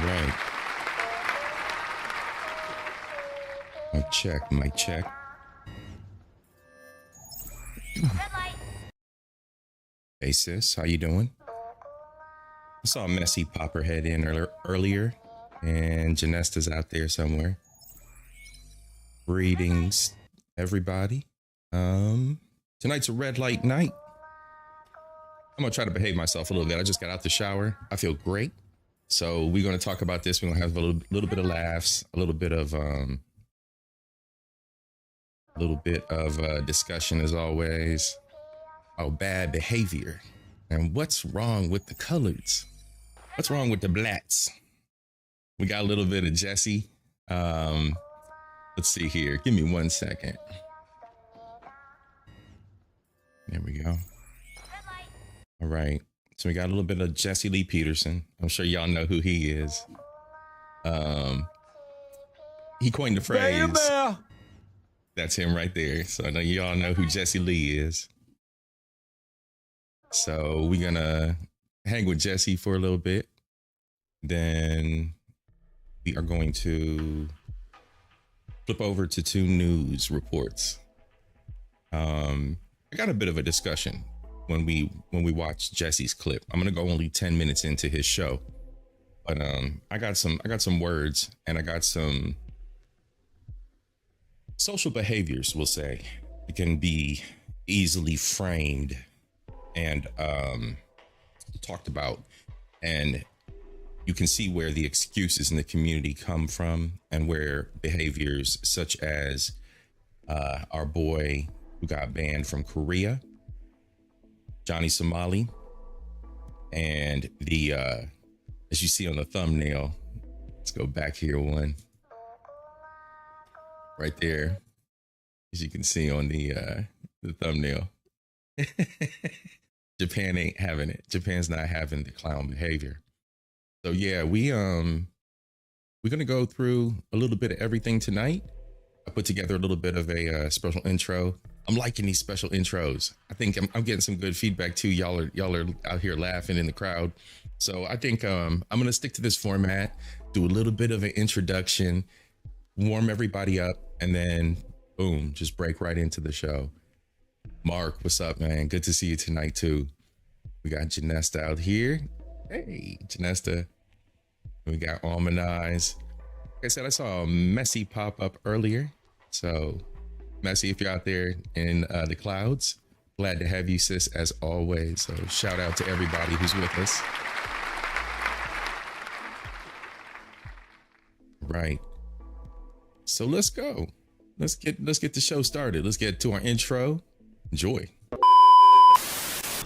right. Mic check, mic check. Hey sis, how you doing? I saw Messy pop her head in earlier, and Janesta's out there somewhere. Greetings, everybody. Tonight's a red light night. I'm gonna try to behave myself a little bit. I just got out the shower. I feel great. So we're gonna talk about this. We're gonna have a little bit of laughs, a little bit of discussion as always. Oh, bad behavior. And what's wrong with the coloreds? What's wrong with the Blatts? We got a little bit of Jesse. Let's see here. Give me 1 second. There we go. All right. So we got a little bit of Jesse Lee Peterson. I'm sure y'all know who he is. He coined the phrase. That's him right there. So I know y'all know who Jesse Lee is. So we're gonna hang with Jesse for a little bit. Then we are going to flip over to 2 news reports. I got a bit of a discussion when we watched Jesse's clip. I'm gonna go only 10 minutes into his show, but I got some words, and I got some social behaviors, we'll say. It can be easily framed and talked about, and you can see where the excuses in the community come from, and where behaviors such as our boy who got banned from Korea, Johnny Somali, and the as you see on the thumbnail, let's go back here one right there, as you can see on the thumbnail. Japan ain't having it. Japan's not having the clown behavior. So yeah, we're gonna go through a little bit of everything tonight. I put together a little bit of a special intro. I'm liking these special intros. I think I'm getting some good feedback too. Y'all are out here laughing in the crowd. So I think I'm gonna stick to this format, do a little bit of an introduction, warm everybody up, and then boom, just break right into the show. Mark, what's up, man? Good to see you tonight too. We got Janesta out here. Hey, Janesta. We got Almond Eyes. Like I said, I saw a Messy pop up earlier. So Messy, if you're out there in the clouds, glad to have you, sis, as always. So shout out to everybody who's with us. Right. So let's go. Let's get the show started. Let's get to our intro. Enjoy.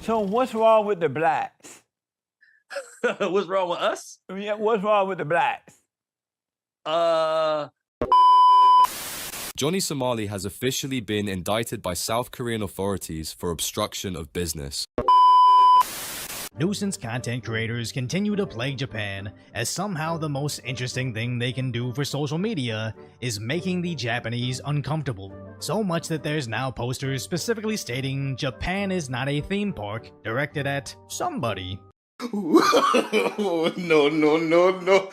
So what's wrong with the Blatts? What's wrong with us? Yeah, what's wrong with the Blatts? Johnny Somali has officially been indicted by South Korean authorities for obstruction of business. Nuisance content creators continue to plague Japan, as somehow the most interesting thing they can do for social media is making the Japanese uncomfortable. So much that there's now posters specifically stating Japan is not a theme park, directed at somebody. No, no, no, no.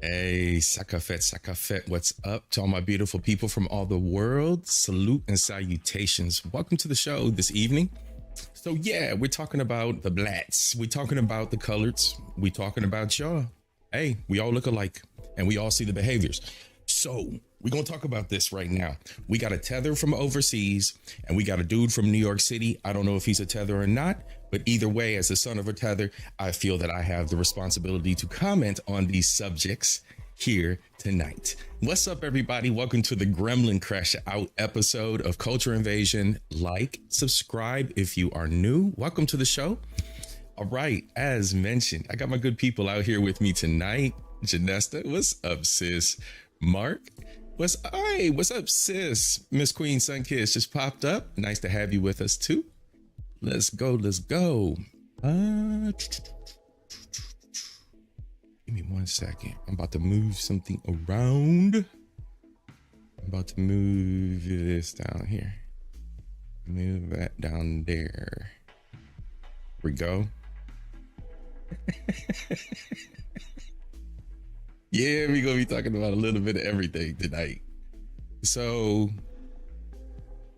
Hey, Sakafet, what's up to all my beautiful people from all the world? Salute and salutations. Welcome to the show this evening. So yeah, we're talking about the Blatts. We're talking about the coloreds. We're talking about y'all. Hey, we all look alike and we all see the behaviors. So we're going to talk about this right now. We got a tether from overseas and we got a dude from New York City. I don't know if he's a tether or not, but either way, as the son of a tether, I feel that I have the responsibility to comment on these subjects. here tonight. What's up, everybody? Welcome to the Gremlin Crash Out episode of Culture Invasion. Like, subscribe if you are new. Welcome to the show. All right, as mentioned, I got my good people out here with me tonight. Janesta, what's up, sis? Mark, what's up, sis? Miss Queen Sunkiss just popped up. Nice to have you with us too. Let's go. Give me 1 second. I'm about to move something around. I'm about to move this down here. Move that down there. Here we go. Yeah, we're gonna be talking about a little bit of everything tonight. So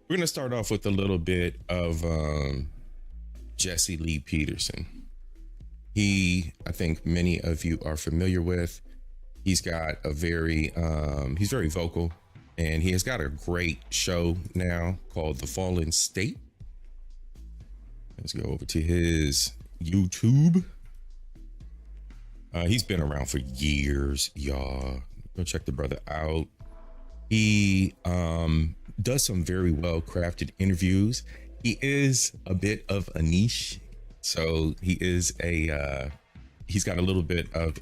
we're gonna start off with a little bit of Jesse Lee Peterson. I think many of you are familiar with. He's got a he's very vocal, and he has got a great show now called The Fallen State. Let's go over to his YouTube. He's been around for years, y'all. Go check the brother out. He does some very well crafted interviews. He is a bit of a niche. So he's a little bit of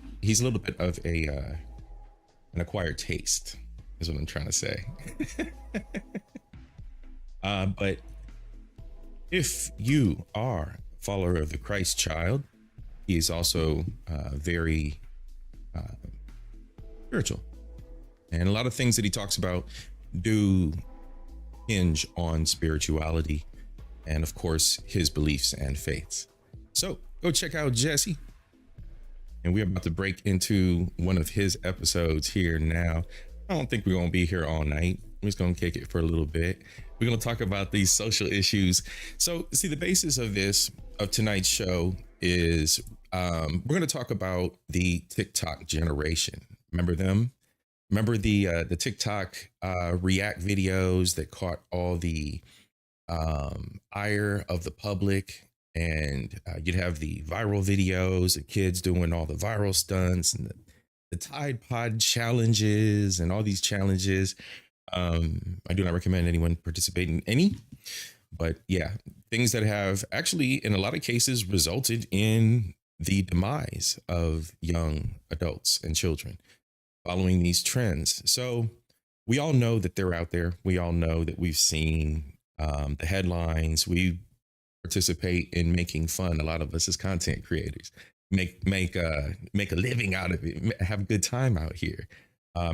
an acquired taste, is what I'm trying to say. But if you are a follower of the Christ child, he is also very spiritual. And a lot of things that he talks about do hinge on spirituality and, of course, his beliefs and faiths. So go check out Jesse. And we're about to break into one of his episodes here now. I don't think we're going to be here all night. We're just going to kick it for a little bit. We're going to talk about these social issues. So see, the basis of tonight's show is we're going to talk about the TikTok generation. Remember them? Remember the TikTok react videos that caught all the ire of the public? And you'd have the viral videos of kids doing all the viral stunts and the Tide Pod challenges and all these challenges. I do not recommend anyone participate in any, but yeah, things that have actually, in a lot of cases, resulted in the demise of young adults and children following these trends. So we all know that they're out there. We all know that we've seen the headlines. We participate in making fun. A lot of us as content creators make a living out of it, have a good time out here,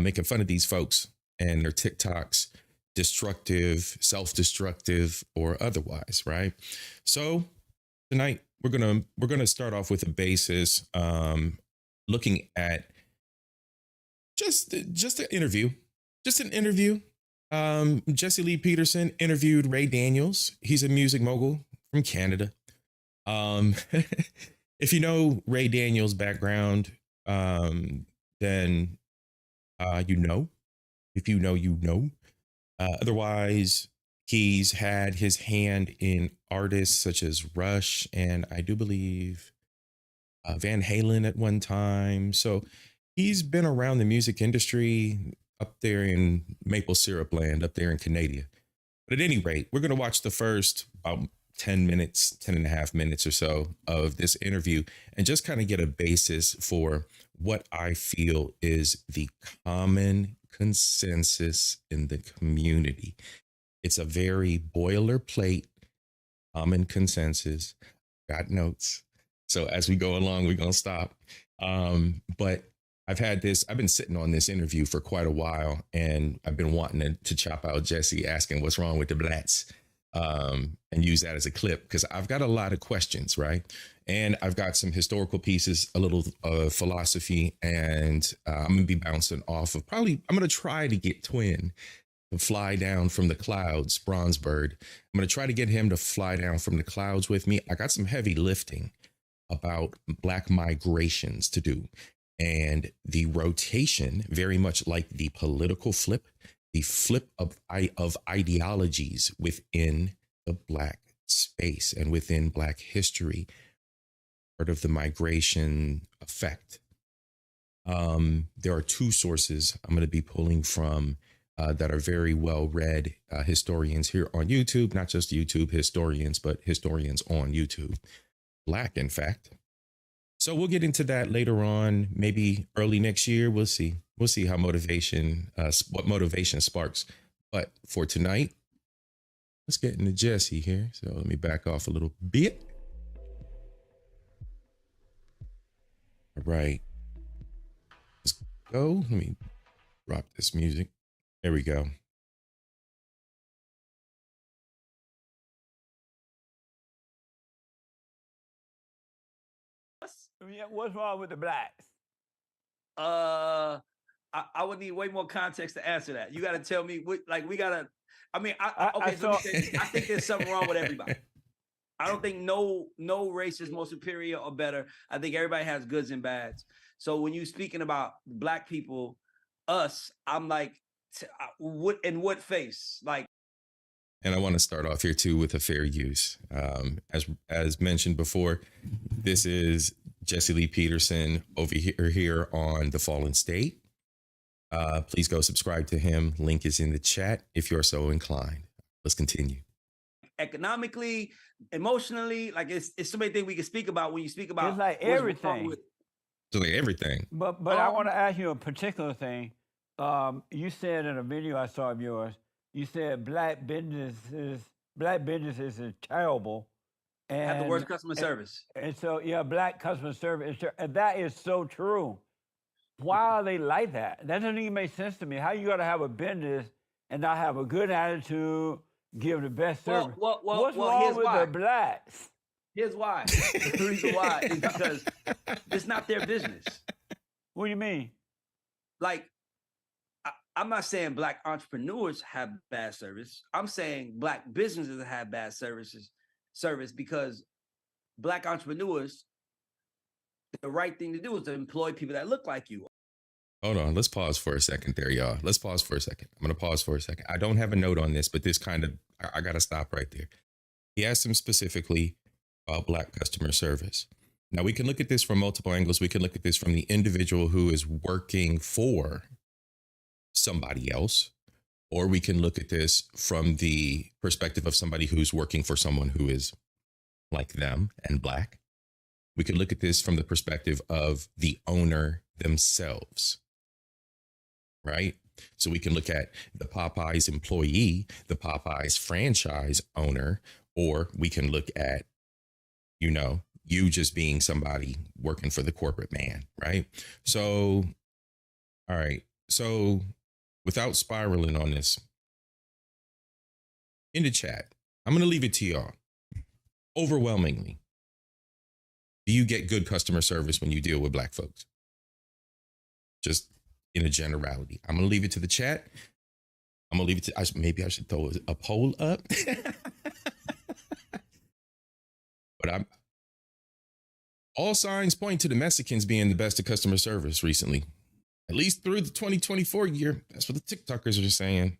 making fun of these folks and their TikToks, destructive, self-destructive, or otherwise, right? So tonight we're gonna start off with a basis, looking at just an interview. Jesse Lee Peterson interviewed Ray Daniels. He's a music mogul from Canada. If you know Ray Daniels' background, then you know. If you know, you know. Otherwise, he's had his hand in artists such as Rush and I do believe Van Halen at one time. So he's been around the music industry up there in maple syrup land, up there in Canada. But at any rate, we're going to watch the first 10 and a half minutes or so of this interview and just kind of get a basis for what I feel is the common consensus in the community. It's a very boilerplate common consensus. Got notes. So as we go along, we're going to stop. But I've been sitting on this interview for quite a while, and I've been wanting to chop out Jesse asking what's wrong with the Blatts, and use that as a clip because I've got a lot of questions, right? And I've got some historical pieces, a little philosophy, and I'm going to be bouncing off of I'm going to try to get Twin to fly down from the clouds, Bronzebird. I'm going to try to get him to fly down from the clouds with me. I got some heavy lifting about Black migrations to do. And the rotation, very much like the political flip, the flip of ideologies within the Black space and within Black history, part of the migration effect. There are two sources I'm going to be pulling from that are very well read historians here on YouTube, not just YouTube historians, but historians on YouTube. Black, in fact. So we'll get into that later on, maybe early next year. We'll see. We'll see how what motivation sparks. But for tonight, let's get into Jesse here. So let me back off a little bit. All right. Let's go. Let me drop this music. There we go. Yeah, what's wrong with the Blatts? I would need way more context to answer that. You got to tell me what, like, we got to, I mean, okay, so let me say this. I think there's something wrong with everybody. I don't think no race is more superior or better. I think everybody has goods and bads. So when you speaking about black people, us, I'm like, what face? Like, and I want to start off here too with a fair use. As mentioned before, this is Jesse Lee Peterson over here on The Fallen State. Please go subscribe to him. Link is in the chat if you're so inclined. Let's continue. Economically, emotionally, like it's so many things we can speak about when you speak about it's like everything. So like everything. But I want to ask you a particular thing. You said in a video I saw of yours, you said black businesses is terrible. And have the worst customer service. And so, yeah, black customer service, and that is so true. Why are they like that? That doesn't even make sense to me. How you got to have a business and not have a good attitude, give the best service? What's wrong with the Blatts? Here's why. The reason why is because it's not their business. What do you mean? Like, I'm not saying black entrepreneurs have bad service. I'm saying black businesses have bad service because black entrepreneurs, the right thing to do is to employ people that look like you. Hold on. Let's pause for a second there, y'all. Let's pause for a second. I'm going to pause for a second. I don't have a note on this, but this kind of, I got to stop right there. He asked him specifically about black customer service. Now, we can look at this from multiple angles. We can look at this from the individual who is working for somebody else, or we can look at this from the perspective of somebody who's working for someone who is like them and black. We could look at this from the perspective of the owner themselves, right? So we can look at the Popeyes employee, the Popeyes franchise owner, or we can look at, you just being somebody working for the corporate man, right? So, all right. So without spiraling on this, in the chat, I'm going to leave it to y'all. Overwhelmingly, do you get good customer service when you deal with black folks? Just in a generality. I'm going to leave it to the chat. I'm going to leave it to, maybe I should throw a poll up. But all signs point to the Mexicans being the best at customer service recently, at least through the 2024 year. That's what the TikTokers are saying.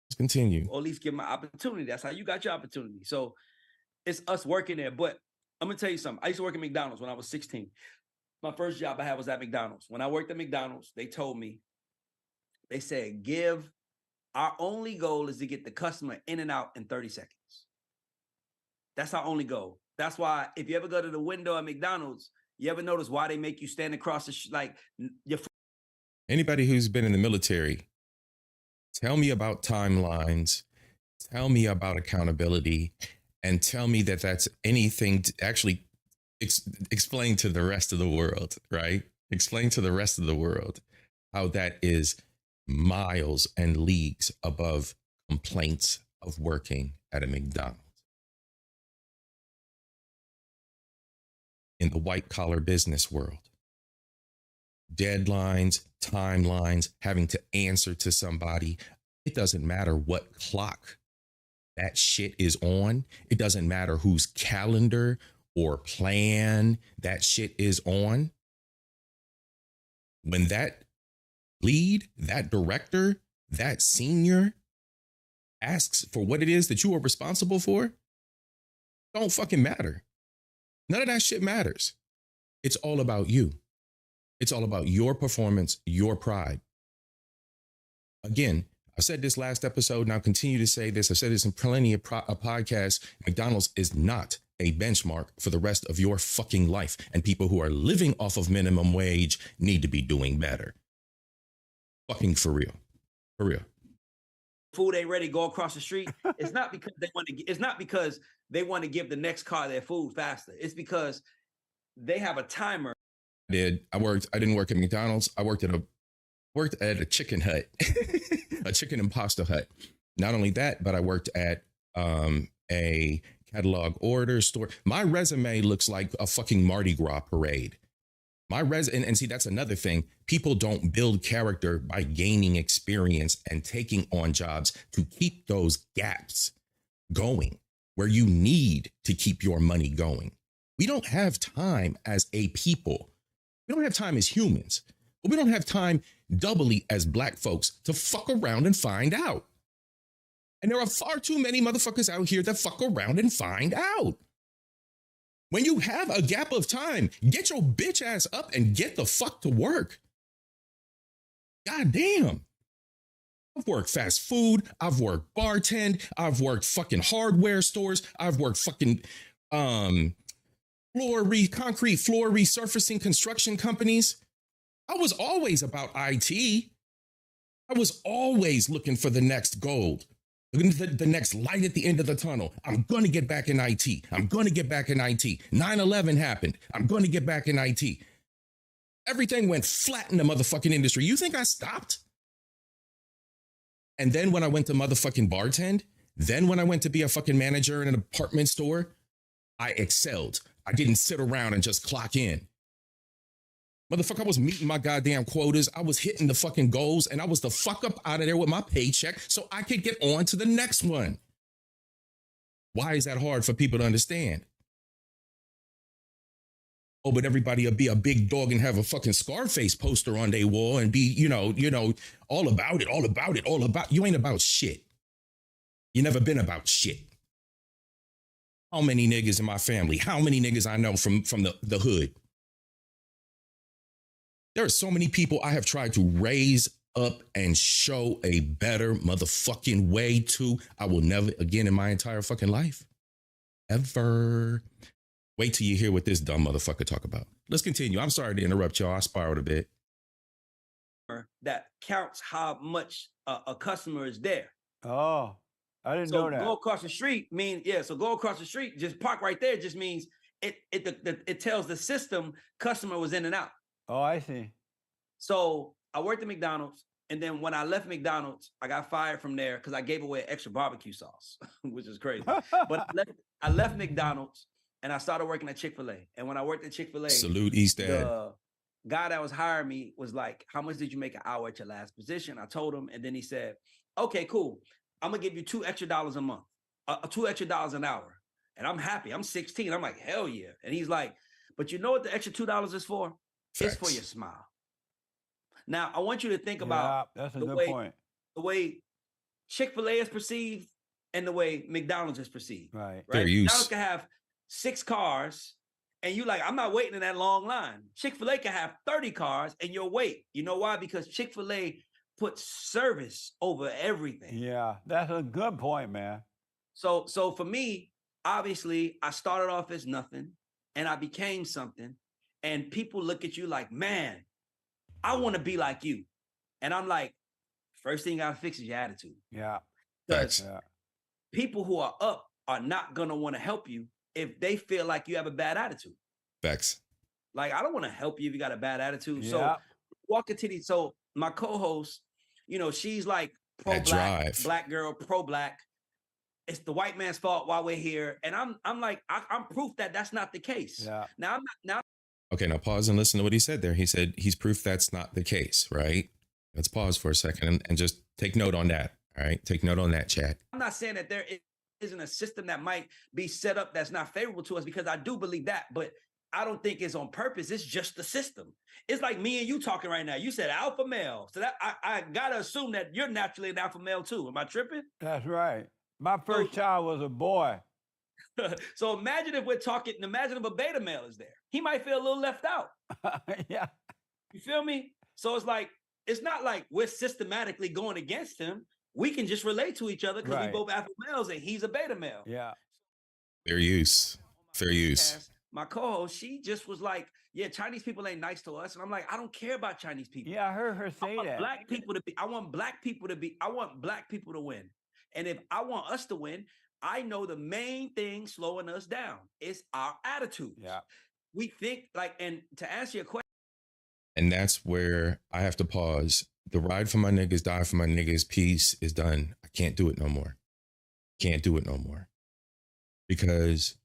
Let's continue. Or at least give my opportunity. That's how you got your opportunity. So it's us working there. But I'm going to tell you something. I used to work at McDonald's when I was 16. My first job I had was at McDonald's. When I worked at McDonald's, they told me, they said, our only goal is to get the customer in and out in 30 seconds. That's our only goal. That's why if you ever go to the window at McDonald's, you ever notice why they make you stand across the Anybody who's been in the military, tell me about timelines, tell me about accountability, and tell me that that's anything to actually explain to the rest of the world, right? Explain to the rest of the world how that is miles and leagues above complaints of working at a McDonald's. In the white collar business world, deadlines, timelines, having to answer to somebody. It doesn't matter what clock that shit is on. It doesn't matter whose calendar or plan that shit is on. When that lead, that director, that senior asks for what it is that you are responsible for, don't fucking matter. None of that shit matters. It's all about you. It's all about your performance, your pride. Again, I said this last episode, and I'll continue to say this. I said this in plenty of podcasts. McDonald's is not a benchmark for the rest of your fucking life. And people who are living off of minimum wage need to be doing better. Fucking for real. For real. Food ain't ready, go across the street. It's not because they want to. It's not because they want to give the next car their food faster. It's because they have a timer. I didn't work at McDonald's. I worked at a chicken hut, a chicken and pasta hut. Not only that, but I worked at a catalog order store. My resume looks like a fucking Mardi Gras parade. And see, that's another thing. People don't build character by gaining experience and taking on jobs to keep those gaps going where you need to keep your money going. We don't have time as a people. We don't have time as humans, but we don't have time doubly as black folks to fuck around and find out. And there are far too many motherfuckers out here that fuck around and find out. When you have a gap of time, get your bitch ass up and get the fuck to work. God damn. I've worked fast food. I've worked bartend. I've worked fucking hardware stores. I've worked fucking concrete floor resurfacing construction companies. I was always about IT. I was always looking for the next gold. The next light at the end of the tunnel. I'm going to get back in IT. I'm going to get back in IT. 9/11 happened. I'm going to get back in IT. Everything went flat in the motherfucking industry. You think I stopped? And then when I went to motherfucking bartend, then when I went to be a fucking manager in an apartment store, I excelled. I didn't sit around and just clock in. Motherfucker, I was meeting my goddamn quotas. I was hitting the fucking goals, and I was the fuck up out of there with my paycheck so I could get on to the next one. Why is that hard for people to understand? Oh, but everybody will be a big dog and have a fucking Scarface poster on their wall and be, all about it. You ain't about shit. You never been about shit. How many niggas in my family? How many niggas I know from the hood? There are so many people I have tried to raise up and show a better motherfucking way to. I will never again in my entire fucking life. Ever. Wait till you hear what this dumb motherfucker talk about. Let's continue. I'm sorry to interrupt y'all. I spiraled a bit. That counts how much a customer is there. Oh, I didn't know that. So go across the street so go across the street, just park right there just means it tells the system customer was in and out. Oh, I see. So I worked at McDonald's, and then when I left McDonald's, I got fired from there because I gave away extra barbecue sauce, which is crazy. But I left McDonald's, and I started working at Chick-fil-A. And when I worked at Chick-fil-A, salute East Ed. The guy that was hiring me was like, "How much did you make an hour at your last position?" I told him, and then he said, "Okay, cool. I'm gonna give you $2 extra a month, $2 extra an hour." And I'm happy. I'm 16. I'm like, hell yeah. And he's like, "But you know what the extra $2 is for? Facts. It's for your smile." Now, I want you to think about that's a good point. The way Chick-fil-A is perceived and the way McDonald's is perceived. Right. McDonald's can have 6 cars and you like, I'm not waiting in that long line. Chick-fil-A can have 30 cars and you'll wait. You know why? Because Chick-fil-A puts service over everything. Yeah, that's a good point, man. So for me, obviously, I started off as nothing and I became something. And people look at you like, man, I want to be like you. And I'm like, first thing you got to fix is your attitude. Yeah. Because people who are up are not going to want to help you if they feel like you have a bad attitude. Facts. Like, I don't want to help you if you got a bad attitude. Yeah. So walking to these, so my co-host, she's like pro-black, black girl, pro-black. It's the white man's fault while we're here. And I'm like, I'm proof that that's not the case. Yeah. Now Okay, now pause and listen to what he said there. He said he's proof that's not the case, right? Let's pause for a second and just take note on that. All right, take note on that, chat. I'm not saying that there isn't a system that might be set up that's not favorable to us, because I do believe that, but I don't think it's on purpose. It's just the system. It's like me and you talking right now. You said alpha male. So that I gotta assume that you're naturally an alpha male too. Am I tripping? That's right. My first child was a boy. So imagine if a beta male is there. He might feel a little left out. Yeah. You feel me? So it's like, it's not like we're systematically going against him. We can just relate to each other because we Right. both alpha males and he's a beta male. Yeah. Fair use. Fair use. Podcast, my co-host, she just was like, yeah, Chinese people ain't nice to us. And I'm like, I don't care about Chinese people. Yeah, I heard her I say want that. black people to be, I want black people to be, I want black people to win. And if I want us to win, I know the main thing slowing us down is our attitude. Yeah. We think like, and to answer your question. And that's where I have to pause. The ride for my niggas, die for my niggas, peace is done. I can't do it no more. Can't do it no more. Because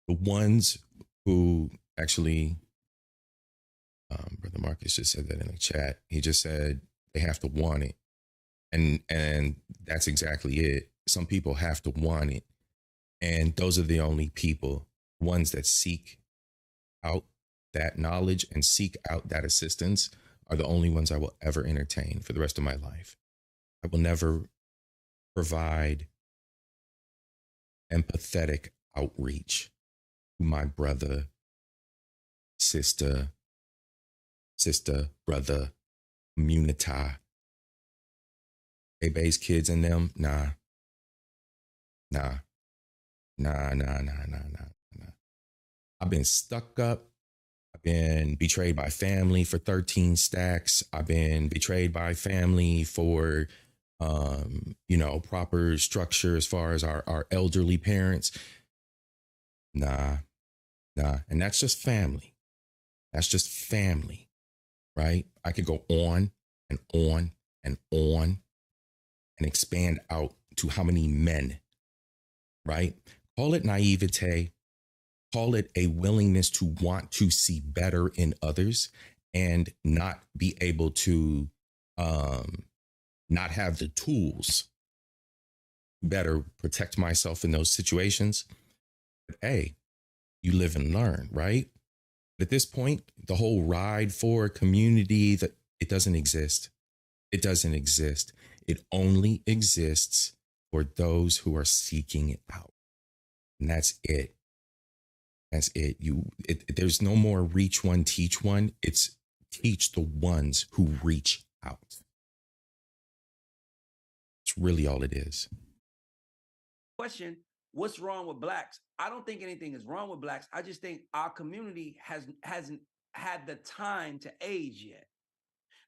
the ones who actually, Brother Marcus just said that in the chat. He just said they have to want it. And that's exactly it. Some people have to want it. And those are the only people, ones that seek out that knowledge and seek out that assistance are the only ones I will ever entertain for the rest of my life. I will never provide empathetic outreach to my brother, sister, brother, community. Baby's kids and them, nah. I've been stuck up. I've been betrayed by family for 13 stacks. I've been betrayed by family for, proper structure as far as our elderly parents. Nah. And that's just family. That's just family, right? I could go on and on and on and expand out to how many men, right? Call it naivete. Call it a willingness to want to see better in others and not be able to not have the tools to better protect myself in those situations. But hey, you live and learn, right? But at this point, the whole ride for community, that it doesn't exist. It doesn't exist. It only exists for those who are seeking it out. And that's it. That's it. There's no more reach one, teach one. It's teach the ones who reach out. It's really all it is. Question, what's wrong with blacks? I don't think anything is wrong with blacks. I just think our community hasn't had the time to age yet.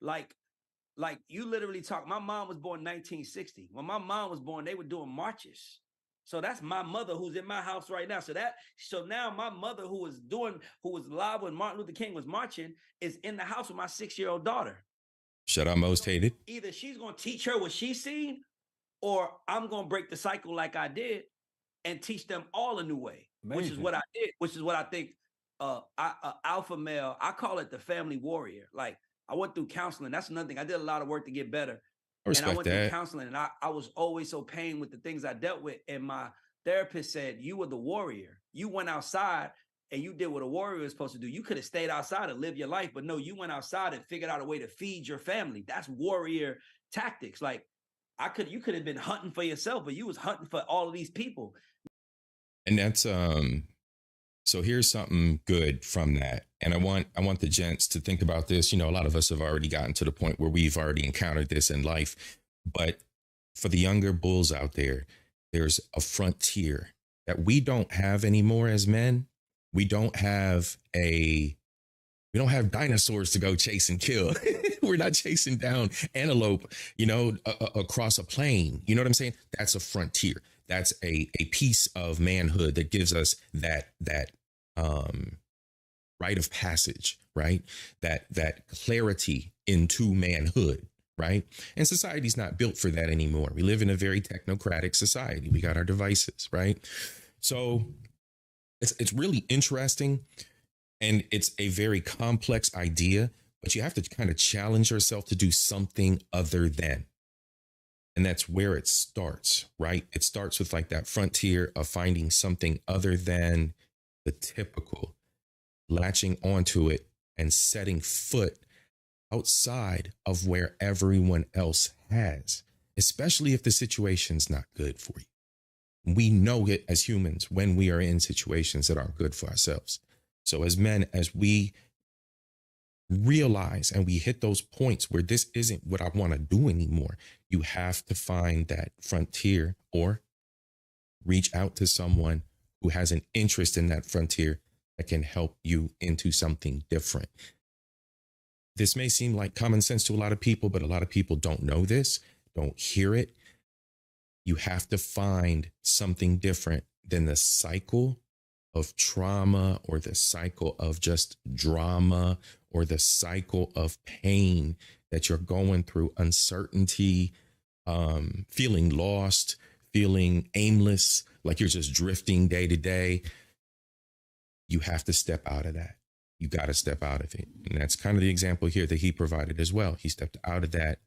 Like you literally talk. My mom was born in 1960. When my mom was born, they were doing marches. So that's my mother who's in my house right now. So now my mother who was live when Martin Luther King was marching is in the house with my 6-year-old daughter. Shut up, most hated. Either she's going to teach her what she's seen, or I'm going to break the cycle like I did and teach them all a new way. Amazing. Which is what I did, which is what I think alpha male, I call it the family warrior. Like, I went through counseling. That's another thing. I did a lot of work to get better. And I went through counseling, and I was always so pained with the things I dealt with. And my therapist said, you were the warrior. You went outside and you did what a warrior is supposed to do. You could have stayed outside and lived your life, but no, you went outside and figured out a way to feed your family. That's warrior tactics. Like, you could have been hunting for yourself, but you was hunting for all of these people. And that's so here's something good from that. And I want the gents to think about this. You know, a lot of us have already gotten to the point where we've already encountered this in life. But for the younger bulls out there, there's a frontier that we don't have anymore as men. We don't have dinosaurs to go chase and kill. We're not chasing down antelope, across a plain. You know what I'm saying? That's a frontier. That's a piece of manhood that gives us that rite of passage, right? That clarity into manhood, right? And society's not built for that anymore. We live in a very technocratic society. We got our devices, right? So it's really interesting, and it's a very complex idea, but you have to kind of challenge yourself to do something other than. And that's where it starts, right? It starts with like that frontier of finding something other than the typical, latching onto it and setting foot outside of where everyone else has, especially if the situation's not good for you. We know it as humans when we are in situations that aren't good for ourselves. So as men, as we realize and we hit those points where this isn't what I want to do anymore, you have to find that frontier or reach out to someone who has an interest in that frontier that can help you into something different. This may seem like common sense to a lot of people, but a lot of people don't know this, don't hear it. You have to find something different than the cycle of trauma or the cycle of just drama or the cycle of pain that you're going through, uncertainty, feeling lost, feeling aimless, like you're just drifting day to day. You have to step out of that. You got to step out of it. And that's kind of the example here that he provided as well. He stepped out of that,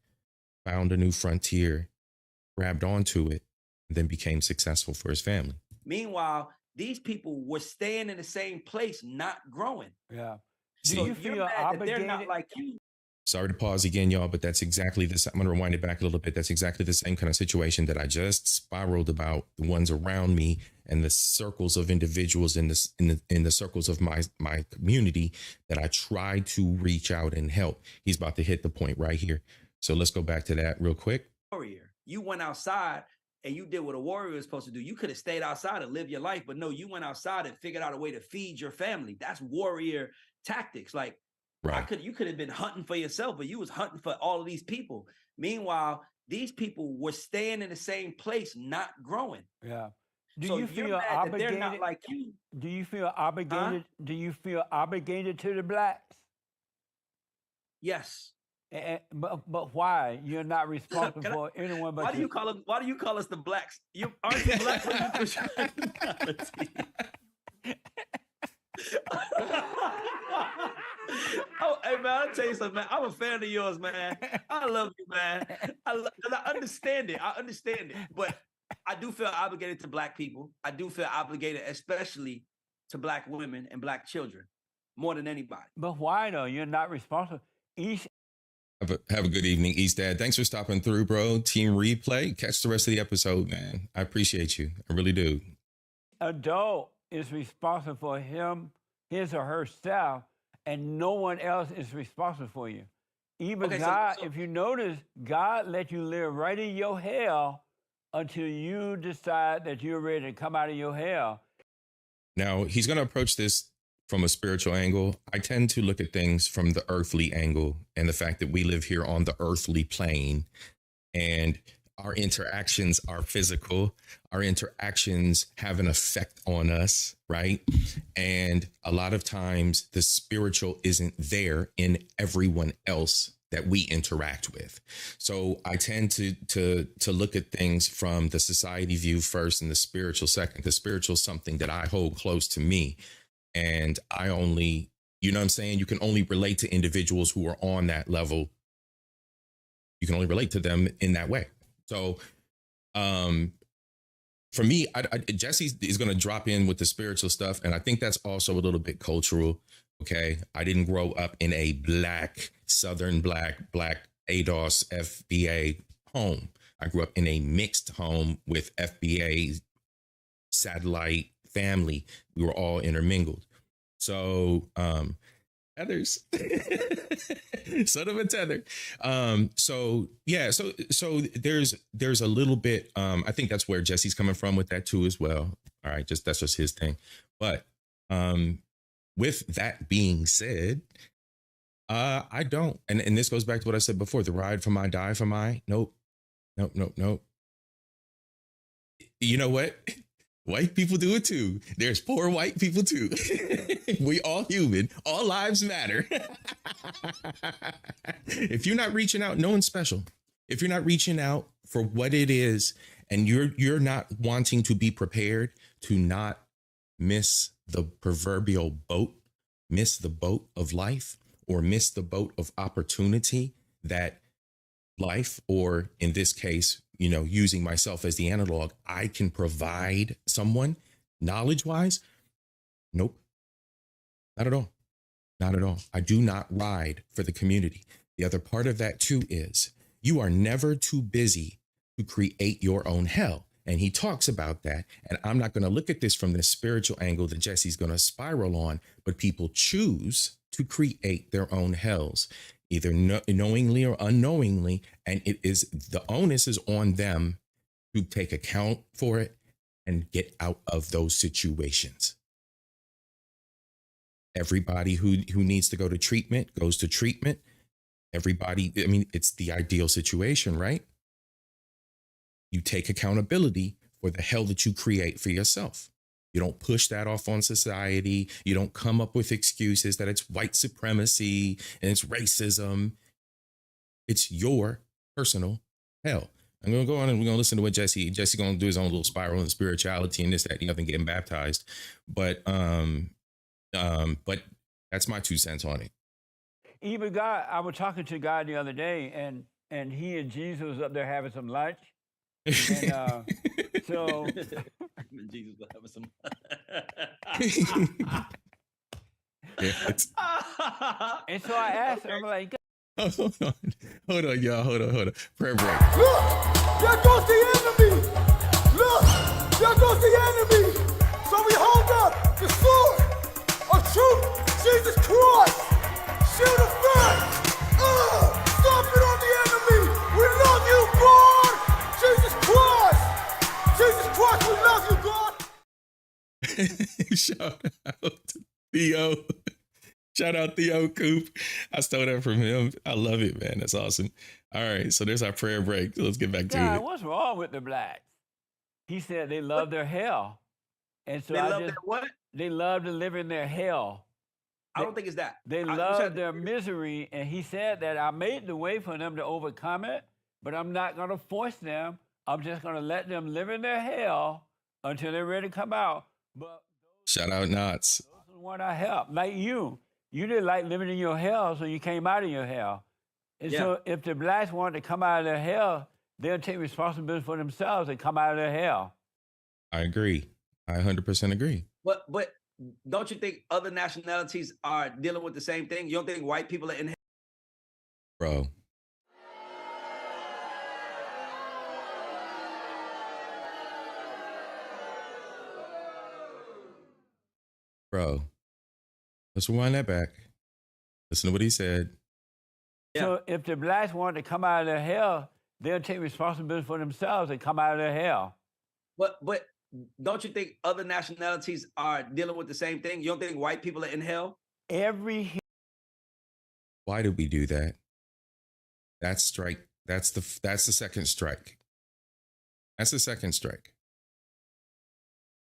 found a new frontier, grabbed onto it, and then became successful for his family. Meanwhile, these people were staying in the same place, not growing. Yeah. See, Do So you you're feel mad that they're obligated? not like you. sorry to pause again, y'all, but that's exactly this. I'm going to rewind it back a little bit. That's exactly the same kind of situation that I just spiraled about, the ones around me and the circles of individuals in the circles of my community that I try to reach out and help. He's about to hit the point right here. So let's go back to that real quick. Warrior. You went outside and you did what a warrior is supposed to do. You could have stayed outside and lived your life, but no, you went outside and figured out a way to feed your family. That's warrior tactics. Like Right. you could have been hunting for yourself, but you was hunting for all of these people. Meanwhile, these people were staying in the same place, not growing. Yeah. Do So you you're feel mad that obligated? they're not like you. Do you feel obligated? Do you feel obligated to the blacks? Yes. But why? You're not responsible Can I- for anyone but Why do you call them? Why do you call us the blacks? You aren't you black when you push Oh, hey man, I'll tell you something, man. I'm a fan of yours, man. I love you, man. Because I understand it. I understand it. But I do feel obligated to black people. I do feel obligated, especially to black women and black children, more than anybody. But why though? You're not responsible. Each Have a good evening, East Dad. Thanks for stopping through, bro. Team Replay. Catch the rest of the episode, man. I appreciate you. I really do. adult is responsible for his or herself, and no one else is responsible for you. Even Okay, so- God, so- if you notice, God let you live right in your hell until you decide that you're ready to come out of your hell. Now, he's going to approach this from a spiritual angle. I tend to look at things from the earthly angle and the fact that we live here on the earthly plane and our interactions are physical. Our interactions have an effect on us, right? And a lot of times the spiritual isn't there in everyone else that we interact with. So I tend to look at things from the society view first and the spiritual second. The spiritual is something that I hold close to me. And I only, you know what I'm saying? You can only relate to individuals who are on that level. You can only relate to them in that way. So for me, Jesse is going to drop in with the spiritual stuff. And I think that's also a little bit cultural. Okay. I didn't grow up in a black, Southern black ADOS FBA home. I grew up in a mixed home with FBA satellite family. We were all intermingled. So, Tethers, son of a tether. So yeah, so there's a little bit. I think that's where Jesse's coming from with that too as well. All right, that's just his thing. But with that being said, I don't, and this goes back to what I said before: the ride for my, die for my. Nope. You know what? White people do it too. There's poor white people too. We all human. All lives matter. If you're not reaching out, no one's special. If you're not reaching out for what it is, and you're not wanting to be prepared to not miss the proverbial boat, miss the boat of life, or miss the boat of opportunity that life, or in this case, using myself as the analog, I can provide someone knowledge-wise. Nope. Not at all. Not at all. I do not ride for the community. The other part of that too is you are never too busy to create your own hell. And he talks about that. And I'm not going to look at this from the spiritual angle that Jesse's going to spiral on, but people choose to create their own hells, either knowingly or unknowingly. And the onus is on them to take account for it and get out of those situations. Everybody who needs to go to treatment goes to treatment. Everybody, I mean, it's the ideal situation, right? You take accountability for the hell that you create for yourself. You don't push that off on society. You don't come up with excuses that it's white supremacy and it's racism. It's your personal hell. I'm going to go on and we're going to listen to what Jesse's going to do his own little spiral in spirituality and this, that, and the other, and getting baptized. But that's my 2 cents on it. Even God, I was talking to God the other day, and he and Jesus was up there having some lunch. And so Jesus will have some. And so I asked him, I'm like, hold on, y'all. Hold on. Prayer break. Look, there goes the enemy. Look, there goes the enemy. So we hold up the sword of truth, Jesus Christ. Shield of faith. Stop it on the enemy. We love you, God. Jesus Christ. Jesus Christ, we love you, God. Shout out to Theo. Shout out Theo Coop. I stole that from him. I love it, man. That's awesome. All right, so there's our prayer break. Let's get back to it. What's wrong with the Blatts? He said they love their hell. And so They love their what? They love to live in their hell. I don't think it's that. They love their misery, and he said that I made the way for them to overcome it, but I'm not going to force them. I'm just going to let them live in their hell until they're ready to come out. But shout out Knots. Those are the ones I help. Like you didn't like living in your hell, so you came out of your hell. And so if the Blatts wanted to come out of their hell, they'll take responsibility for themselves and come out of their hell. I agree. I 100% agree. But don't you think other nationalities are dealing with the same thing? You don't think white people are in hell? Bro. Bro. Let's rewind that back. Listen to what he said. Yeah. So if the Blatts wanted to come out of their hell, they'll take responsibility for themselves and come out of their hell. But don't you think other nationalities are dealing with the same thing? You don't think white people are in hell? Why did we do that? That's strike. That's the second strike. That's the second strike.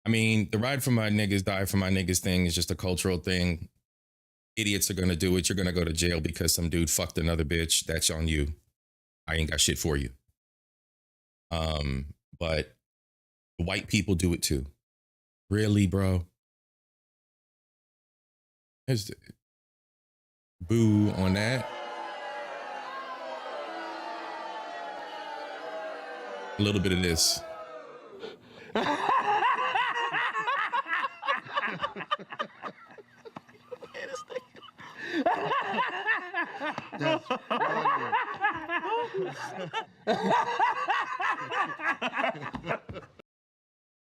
I mean, the ride for my niggas, die for my niggas thing is just a cultural thing. Idiots are going to do it. You're going to go to jail because some dude fucked another bitch. That's on you. I ain't got shit for you. But white people do it too. Really, bro? Boo on that. A little bit of this.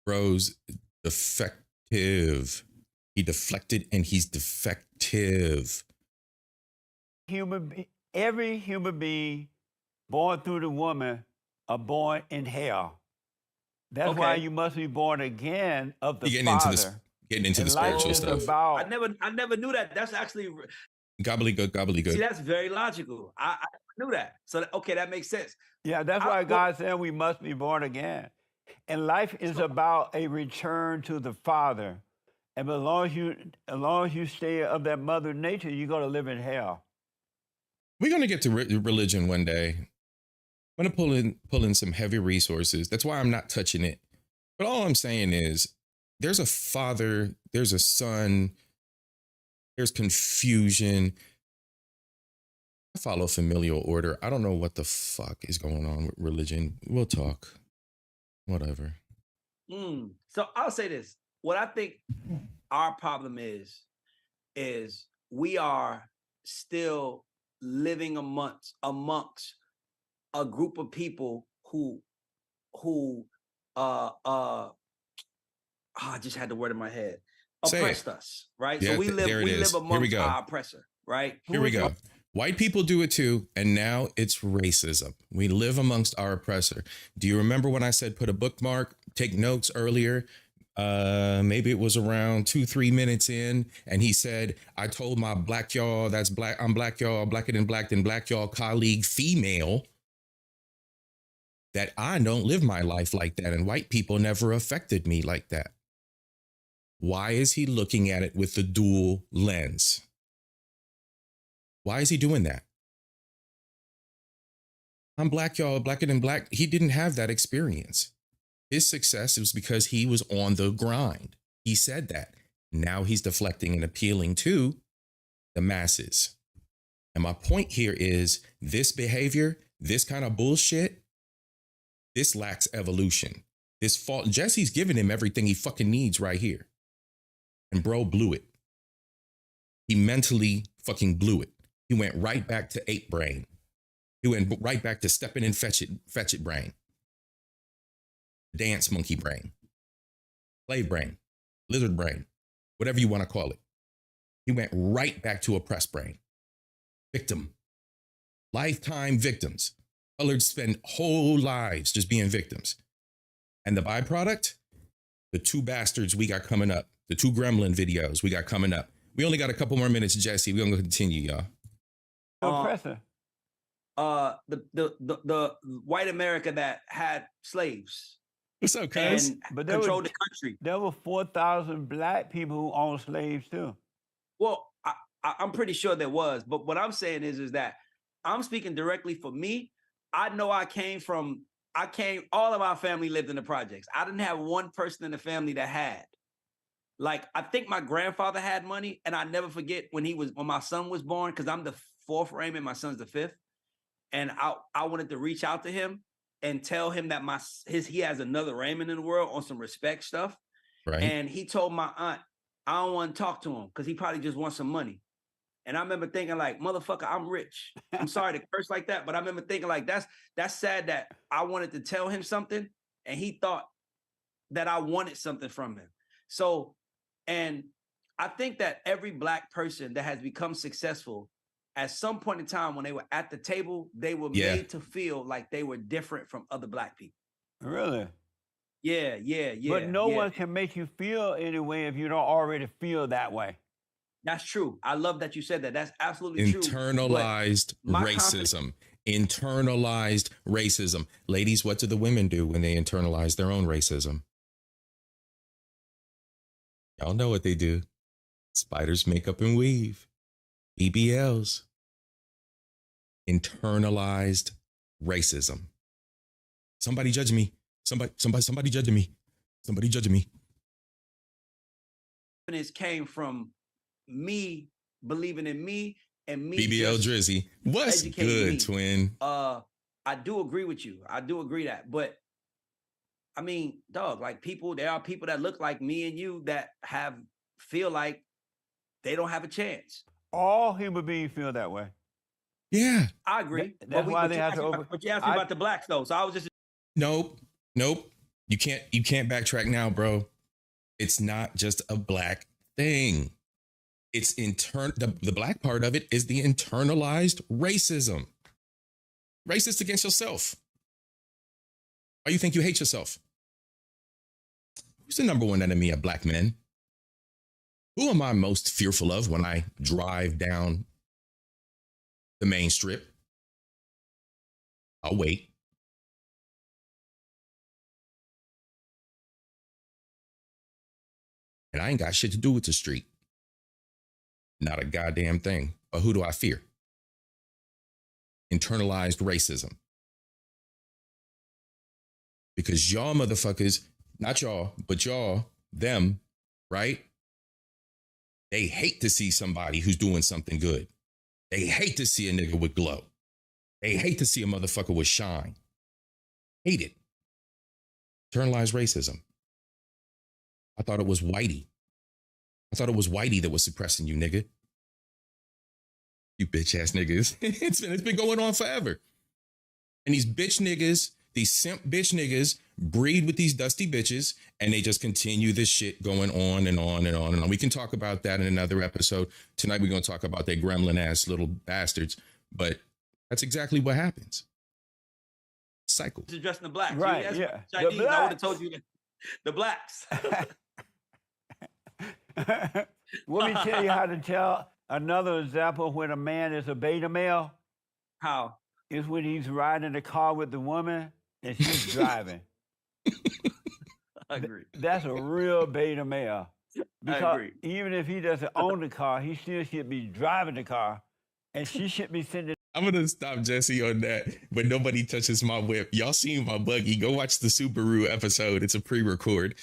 Bro's defective. He deflected and he's defective. Every human being born through the woman are born in hell. That's why you must be born again of the Father. Getting into the spiritual stuff. I never knew that. That's actually gobbledygook. See, that's very logical. I knew that. So that makes sense. Yeah, that's why God said we must be born again. And life is about a return to the Father. And as long as you stay of that mother nature, you're going to live in hell. We're going to get to religion one day. I'm going to pull in some heavy resources. That's why I'm not touching it. But all I'm saying is there's a father, there's a son, there's confusion. I follow familial order. I don't know what the fuck is going on with religion. We'll talk. Whatever. So I'll say this. What I think our problem is we are still living amongst a group of people who I just had the word in my head. oppressed us, right? Yeah, So we there it is. live Here we amongst go. our oppressor, right? Here we go. White people do it too, and now it's racism. We live amongst our oppressor. Do you remember when I said put a bookmark, take notes earlier? Maybe it was around 2-3 minutes in, and he said, I told my black y'all, that's black, I'm black y'all, blacker than black y'all colleague female, that I don't live my life like that, and white people never affected me like that. Why is he looking at it with the dual lens? Why is he doing that? I'm black, y'all, blacker than black. He didn't have that experience. His success was because he was on the grind. He said that. Now he's deflecting and appealing to the masses. And my point here is this behavior, this kind of bullshit, this lacks evolution. This fault. Jesse's giving him everything he fucking needs right here. And bro blew it. He mentally fucking blew it. He went right back to ape brain. He went right back to stepping in fetch it brain. Dance monkey brain. Play brain. Lizard brain. Whatever you want to call it. He went right back to oppressed brain. Victim. Lifetime victims. Colored spend whole lives just being victims. And the byproduct? The two bastards we got coming up. The two gremlin videos we got coming up. We only got a couple more minutes, Jesse. We're going to continue, y'all. Oppressor. The white America that had slaves. What's up, cuz? And controlled the country. There were 4,000 black people who owned slaves too. Well, I'm pretty sure there was. But what I'm saying is that I'm speaking directly for me. I know all of our family lived in the projects. I didn't have one person in the family that had. Like, I think my grandfather had money, and I never forget when my son was born, because I'm the fourth Raymond, my son's the fifth. And I wanted to reach out to him and tell him that he has another Raymond in the world on some respect stuff. Right. And he told my aunt, I don't want to talk to him because he probably just wants some money. And I remember thinking like, motherfucker, I'm rich. I'm sorry to curse like that, but I remember thinking like, that's sad that I wanted to tell him something and he thought that I wanted something from him. So, and I think that every black person that has become successful at some point in time when they were at the table, they were made to feel like they were different from other black people. Really? Yeah. But no one can make you feel any way if you don't already feel that way. That's true. I love that you said that. That's absolutely true. Internalized racism. Internalized racism. Ladies, what do the women do when they internalize their own racism? Y'all know what they do. Spiders make up and weave. BBLs. Internalized racism. Somebody judge me. Somebody judging me. Somebody judging me. This came from me believing in me and me. BBL Drizzy. What's good, me. Twin? I do agree with you. I do agree that. But I mean, dog, like there are people that look like me and you that feel like they don't have a chance. All human beings feel that way. Yeah. I agree. That's why they have to But you asked me about the blacks though. So I was just Nope. You can't backtrack now, bro. It's not just a black thing. It's the black part of it is the internalized racism. Racist against yourself. Why you think you hate yourself? Who's the number one enemy of black men? Who am I most fearful of when I drive down the main strip? I'll wait. And I ain't got shit to do with the street. Not a goddamn thing. But who do I fear? Internalized racism. Because y'all motherfuckers, not y'all, but y'all, them, right? They hate to see somebody who's doing something good. They hate to see a nigga with glow. They hate to see a motherfucker with shine. Hate it. Internalized racism. I thought it was Whitey. I thought it was Whitey that was suppressing you, nigga. You bitch ass niggas. It's been going on forever. And these bitch niggas These simp bitch niggas breed with these dusty bitches, and they just continue this shit going on and on and on and on. We can talk about that in another episode. Tonight we're going to talk about they gremlin ass little bastards, but that's exactly what happens. Cycle. He's dressed in the black. Right, That's yeah. Chinese. The I would have blacks. told you the blacks. Let me tell you how to tell another example when a man is a beta male. How? Is when he's riding in the car with the woman and she's driving. I agree. That's a real beta male. I Because agree. even if he doesn't own the car, he still should be driving the car, and she should be sitting. I'm going to stop Jesse on that, but nobody touches my whip. Y'all seen my buggy. Go watch the Subaru episode. It's a pre-record.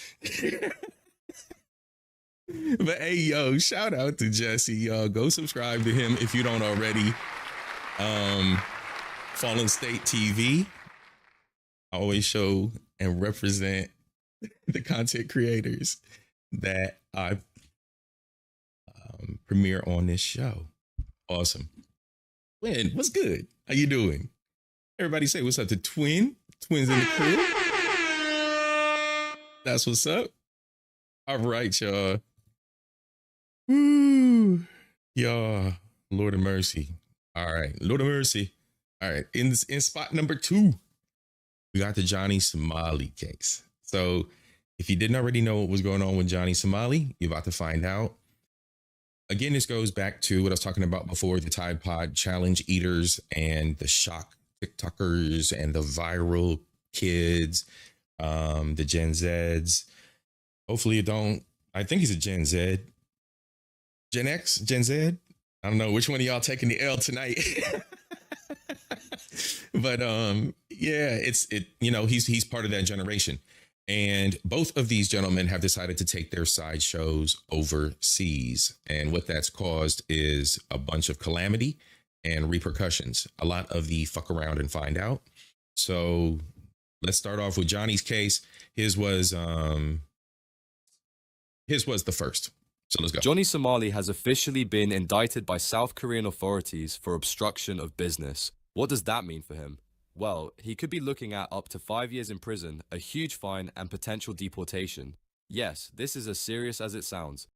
But hey, yo, shout out to Jesse. Y'all go subscribe to him if you don't already. Fallen State TV. I always show and represent the content creators that I premiere on this show. Awesome. Twin, what's good? How you doing? Everybody say what's up to Twin. Twins in the crib. That's what's up. All right, y'all. Woo. Y'all, Lord of mercy. All right, Lord of mercy. All right, in spot number 2, we got the Johnny Somali case. So if you didn't already know what was going on with Johnny Somali, you're about to find out. Again, this goes back to what I was talking about before, the Tide Pod challenge eaters and the shock TikTokers and the viral kids, the Gen Zs. Hopefully you don't, I think he's a Gen Z. Gen X, Gen Z? I don't know which one of y'all taking the L tonight. But yeah, he's part of that generation. And both of these gentlemen have decided to take their sideshows overseas. And what that's caused is a bunch of calamity and repercussions. A lot of the fuck around and find out. So let's start off with Johnny's case. His was the first. So let's go. Johnny Somali has officially been indicted by South Korean authorities for obstruction of business. What does that mean for him? Well, he could be looking at up to 5 years in prison, a huge fine, and potential deportation. Yes, this is as serious as it sounds.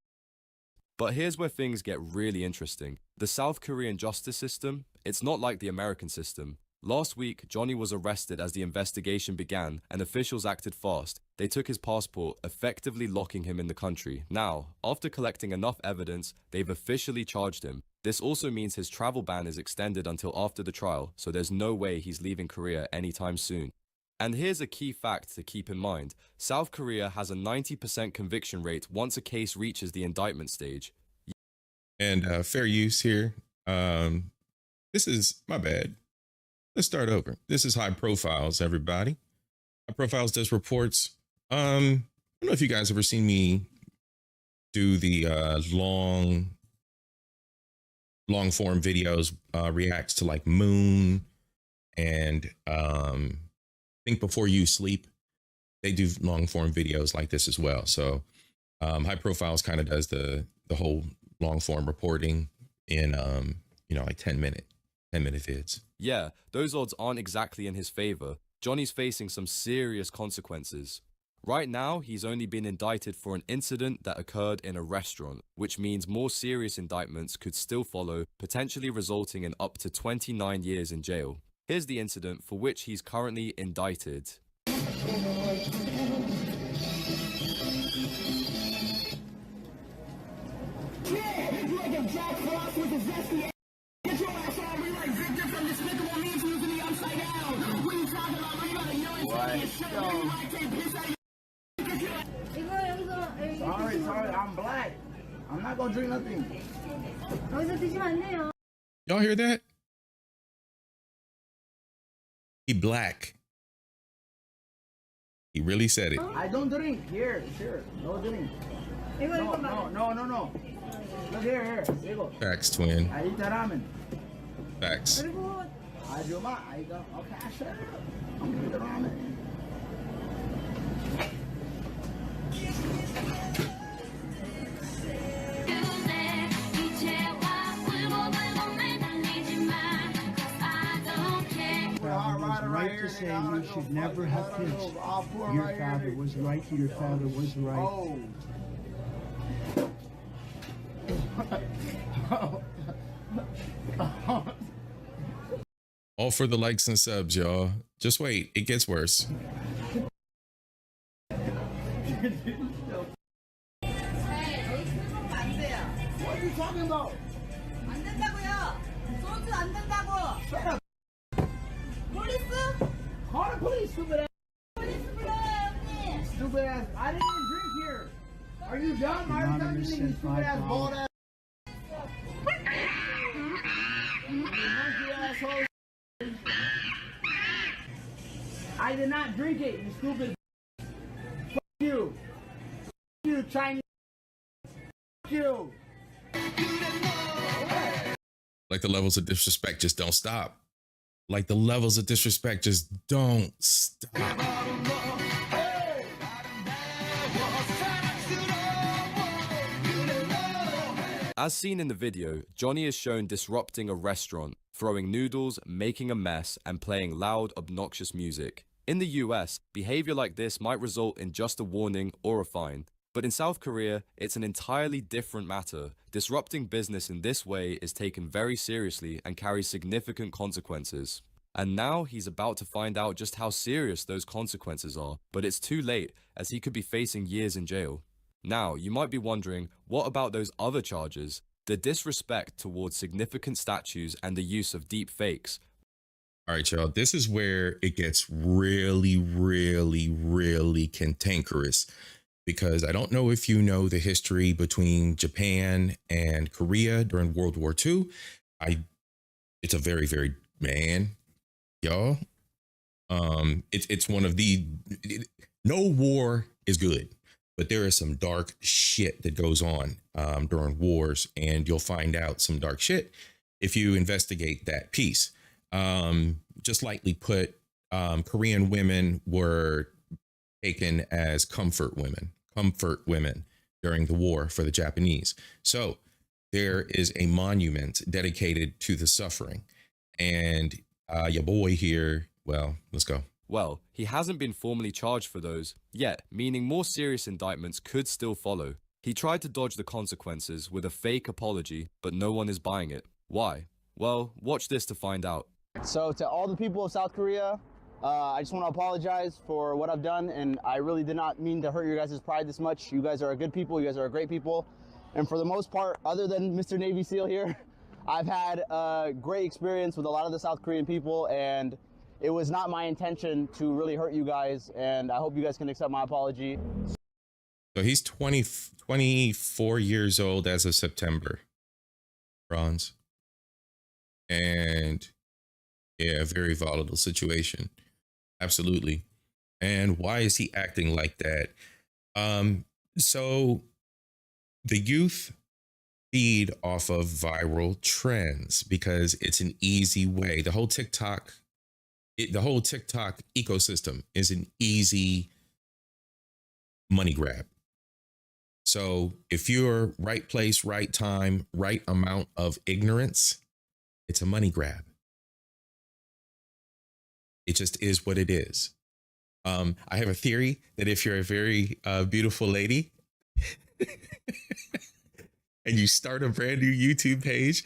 But here's where things get really interesting. The South Korean justice system, it's not like the American system. Last week, Johnny was arrested as the investigation began, and officials acted fast. They took his passport, effectively locking him in the country. Now, after collecting enough evidence, they've officially charged him. This also means his travel ban is extended until after the trial, so there's no way he's leaving Korea anytime soon. And here's a key fact to keep in mind. South Korea has a 90% conviction rate once a case reaches the indictment stage. And fair use here. This is my bad. Let's start over. This is High Profiles, everybody. High Profiles does reports. I don't know if you guys ever seen me do the long form videos, reacts to like Moon and Think Before You Sleep. They do long form videos like this as well. So High Profiles kind of does the whole long form reporting in like 10 minute vids. Yeah, those odds aren't exactly in his favor. Johnny's facing some serious consequences. Right now, he's only been indicted for an incident that occurred in a restaurant, which means more serious indictments could still follow, potentially resulting in up to 29 years in jail. Here's the incident for which he's currently indicted. Sorry, I'm black. I'm not gonna drink nothing. Y'all hear that? He black. He really said it. I don't drink. Here, sure. No drink. No. Look here. Facts, twin. I eat the ramen. Facts. I do my. I go. Okay, sure. I'm gonna eat the ramen. have to say you should never have pitched. Your father was right. Your father was right. All for the likes and subs, y'all. Just wait, it gets worse. What are you talking about? 안 된다고요. 소주 안 된다고. Shut up. police? Call the police, stupid ass. police 불러요, 형님. Stupid ass. I didn't even drink here. Are you dumb? I already thought you think you stupid ass, bald ass. Monkey asshole. I did not drink it, you stupid. Fuck you. Fuck you, Chinese. Fuck you. Like the levels of disrespect just don't stop. Like the levels of disrespect just don't stop. As seen in the video, Johnny is shown disrupting a restaurant, throwing noodles, making a mess, and playing loud, obnoxious music. In the US, behavior like this might result in just a warning or a fine. But in South Korea, it's an entirely different matter. Disrupting business in this way is taken very seriously and carries significant consequences. And now he's about to find out just how serious those consequences are, but it's too late, as he could be facing years in jail. Now, you might be wondering, what about those other charges? The disrespect towards significant statues and the use of deep fakes. All right, y'all, this is where it gets really, really, really cantankerous. Because I don't know if you know the history between Japan and Korea during World War II. It's a very, very, man, y'all. It's one of the, no war is good, but there is some dark shit that goes on during wars, and you'll find out some dark shit if you investigate that piece. Just lightly put, Korean women were taken as comfort women during the war for the Japanese. So there is a monument dedicated to the suffering. And your boy here, well, let's go. Well, he hasn't been formally charged for those yet, meaning more serious indictments could still follow. He tried to dodge the consequences with a fake apology, but no one is buying it. Why? Well, watch this to find out. So to all the people of South Korea, I just want to apologize for what I've done, and I really did not mean to hurt your guys' pride this much. You guys are good people, you guys are great people, and for the most part, other than Mr. Navy SEAL here, I've had a great experience with a lot of the South Korean people, and it was not my intention to really hurt you guys, and I hope you guys can accept my apology. So he's 24 years old as of September, Bronze. And yeah, very volatile situation. Absolutely. And why is he acting like that? So the youth feed off of viral trends because it's an easy way. The whole TikTok ecosystem is an easy money grab. So if you're right place, right time, right amount of ignorance, it's a money grab. It just is what it is. I have a theory that if you're a very beautiful lady and you start a brand new YouTube page,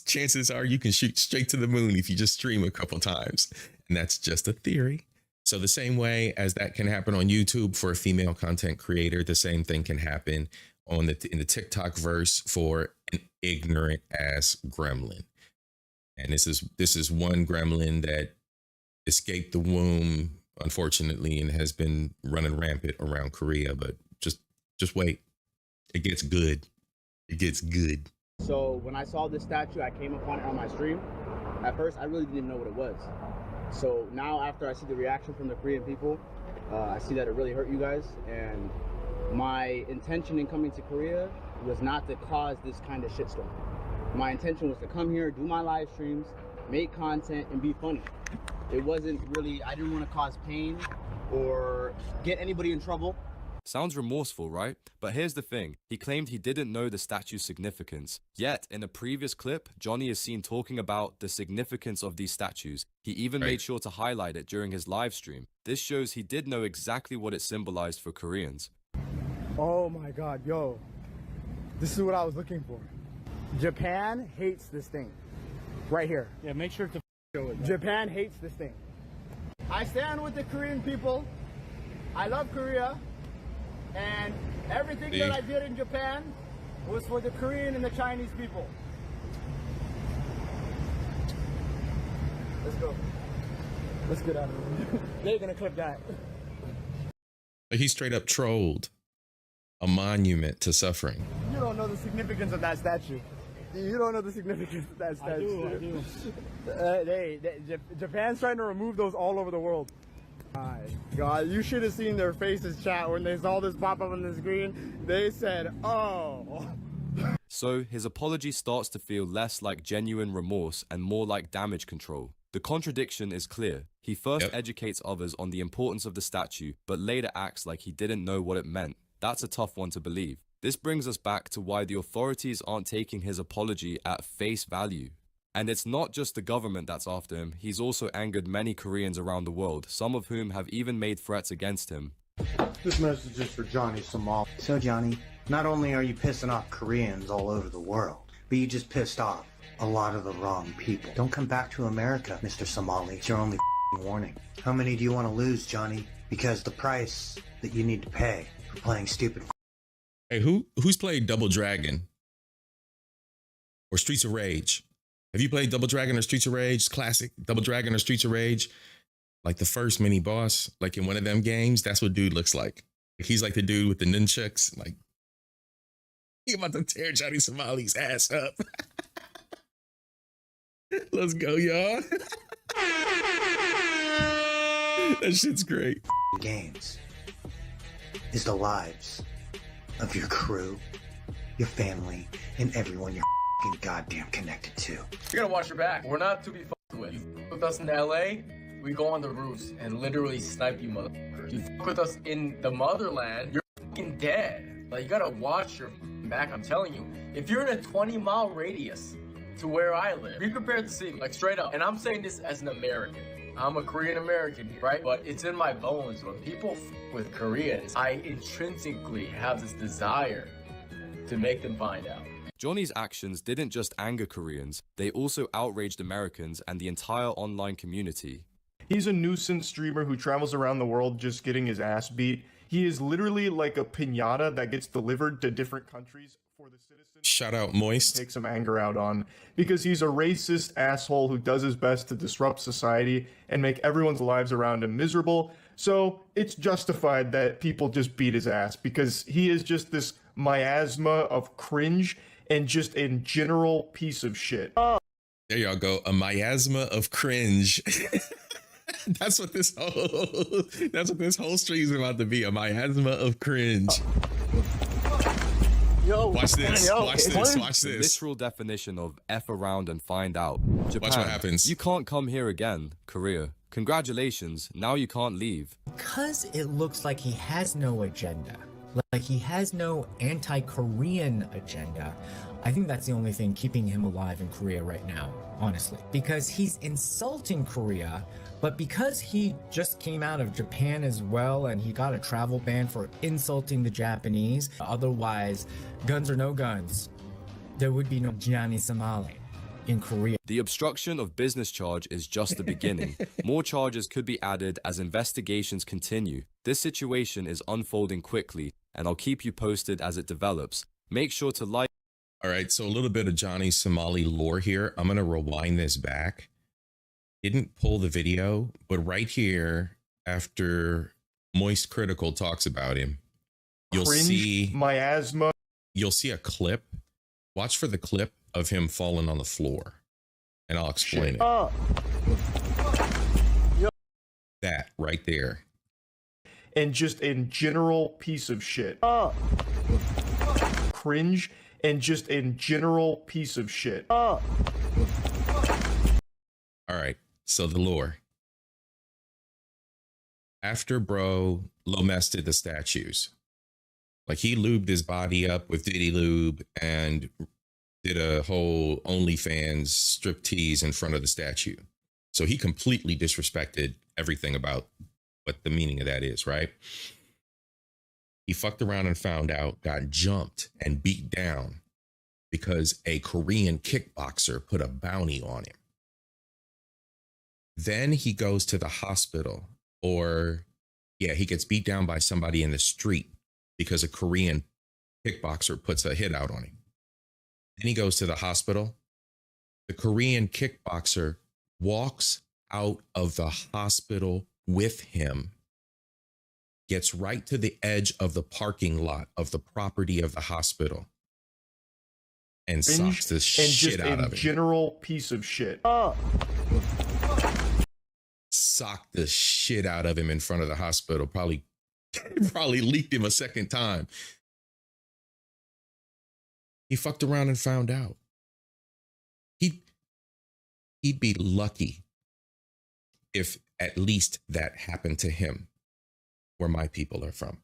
chances are you can shoot straight to the moon if you just stream a couple times. And that's just a theory. So the same way as that can happen on YouTube for a female content creator, the same thing can happen in the TikTok verse for an ignorant ass gremlin. And this is one gremlin that escaped the womb, unfortunately, and has been running rampant around Korea. But just wait. It gets good. It gets good. So when I saw this statue, I came upon it on my stream. At first, I really didn't even know what it was. So now after I see the reaction from the Korean people, I see that it really hurt you guys. And my intention in coming to Korea was not to cause this kind of shitstorm. My intention was to come here, do my live streams, make content, and be funny. It wasn't really, I didn't want to cause pain or get anybody in trouble. Sounds remorseful, right? But here's the thing. He claimed he didn't know the statue's significance. Yet, in a previous clip, Johnny is seen talking about the significance of these statues. He even made sure to highlight it during his live stream. This shows he did know exactly what it symbolized for Koreans. Oh my God, yo. This is what I was looking for. Japan hates this thing. Right here. Yeah, make sure to show it. Japan hates this thing. I stand with the Korean people. I love Korea. And everything that I did in Japan was for the Korean and the Chinese people. Let's go. Let's get out of here. They're gonna clip that. He straight up trolled a monument to suffering. You don't know the significance of that statue. You don't know the significance of that statue. I do. Japan's trying to remove those all over the world. My God, you should have seen their faces, chat, when they saw this pop up on the screen. They said, oh. So his apology starts to feel less like genuine remorse and more like damage control. The contradiction is clear. He first educates others on the importance of the statue, but later acts like he didn't know what it meant. That's a tough one to believe. This brings us back to why the authorities aren't taking his apology at face value. And it's not just the government that's after him, he's also angered many Koreans around the world, some of whom have even made threats against him. This message is for Johnny Somali. So Johnny, not only are you pissing off Koreans all over the world, but you just pissed off a lot of the wrong people. Don't come back to America, Mr. Somali. It's your only warning. How many do you want to lose, Johnny? Because the price that you need to pay for playing stupid. Hey, who's played Double Dragon or Streets of Rage? Have you played Double Dragon or Streets of Rage? Classic Double Dragon or Streets of Rage? Like the first mini boss, like in one of them games, that's what dude looks like. He's like the dude with the nunchucks. Like, he about to tear Johnny Somali's ass up. Let's go, y'all. That shit's great. Games is the lives of your crew, your family, and everyone you're goddamn connected to. You gotta watch your back. We're not to be fucked with. You with us in LA, we go on the roofs and literally snipe you motherfuckers. You with us in the motherland, you're fucking dead. Like, you gotta watch your back, I'm telling you. If you're in a 20-mile radius to where I live, be prepared to see, like, straight up. And I'm saying this as an American. I'm a Korean American, right? But it's in my bones. When people with Koreans, I intrinsically have this desire to make them find out. Johnny's actions didn't just anger Koreans, they also outraged Americans and the entire online community. He's a nuisance streamer who travels around the world just getting his ass beat. He is literally like a piñata that gets delivered to different countries for the citizens. Shout out Moist. Take some anger out on, because he's a racist asshole who does his best to disrupt society and make everyone's lives around him miserable. So it's justified that people just beat his ass, because he is just this miasma of cringe and just in general piece of shit. There y'all go. A miasma of cringe. That's what this whole stream is about to be. A miasma of cringe. Yo, watch this. Watch this. Watch The this. literal definition of F around and find out. Japan, Watch what happens. You can't come here again. Korea, congratulations. Now you can't leave. Because it looks like he has no agenda. Like he has no anti-Korean agenda. I think that's the only thing keeping him alive in Korea right now, honestly. Because he's insulting Korea, but because he just came out of Japan as well and he got a travel ban for insulting the Japanese, otherwise, guns or no guns, there would be no Johnny Somali in Korea. The obstruction of business charge is just the beginning. More charges could be added as investigations continue. This situation is unfolding quickly, and I'll keep you posted as it develops. Make sure to like. All right, so a little bit of Johnny Somali lore here. I'm going to rewind this back. Didn't pull the video, but right here, after Moist Critical talks about him, you'll see miasma. You'll see a clip. Watch for the clip of him falling on the floor, and I'll explain it. That right there. And just in general piece of shit. Cringe and just in general piece of shit. All right, so the lore. After bro low-mested the statues, Like he lubed his body up with Diddy Lube and did a whole OnlyFans strip tease in front of the statue. So he completely disrespected everything about what the meaning of that is, right? He fucked around and found out, got jumped and beat down because a Korean kickboxer put a bounty on him. Then he goes to the hospital, he gets beat down by somebody in the street because a Korean kickboxer puts a hit out on him. Then he goes to the hospital. The Korean kickboxer walks out of the hospital with him, gets right to the edge of the parking lot of the property of the hospital, and socks the shit out of him. General piece of shit. Socked the shit out of him in front of the hospital. Probably leaked him a second time. He fucked around and found out. He'd be lucky if at least that happened to him where my people are from.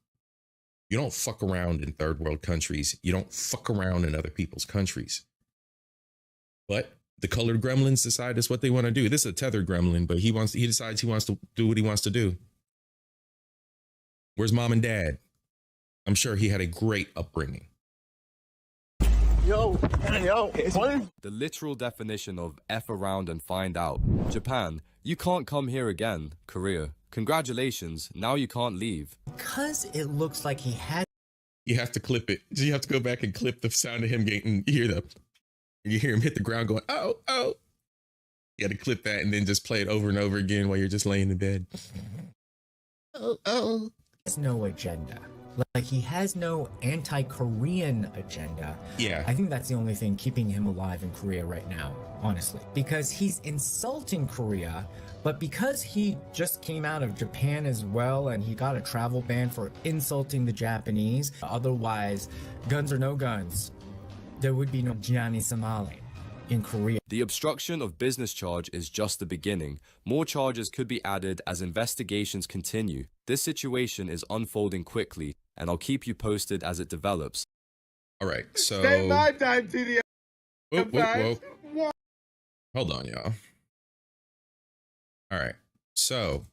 You don't fuck around in third world countries. You don't fuck around in other people's countries. But the colored gremlins decide that's what they want to do. This is a tethered gremlin, but he decides he wants to do what he wants to do. Where's mom and dad? I'm sure he had a great upbringing. Yo. The literal definition of F around and find out. Japan, you can't come here again. Korea, congratulations, now you can't leave. Because it looks like he had... You have to clip it. You have to go back and clip the sound of him getting, you hear him hit the ground going, oh. You got to clip that and then just play it over and over again while you're just laying in bed. Oh. Has no agenda. Like, he has no anti-Korean agenda. Yeah. I think that's the only thing keeping him alive in Korea right now, honestly. Because he's insulting Korea, but because he just came out of Japan as well, and he got a travel ban for insulting the Japanese, otherwise, guns or no guns, there would be no Gianni Somali in Korea. The obstruction of business charge is just the beginning. More charges could be added as investigations continue. This situation is unfolding quickly, and I'll keep you posted as it develops. All right, so... Stay my time, TDM. Whoa. Hold on, y'all. All right, so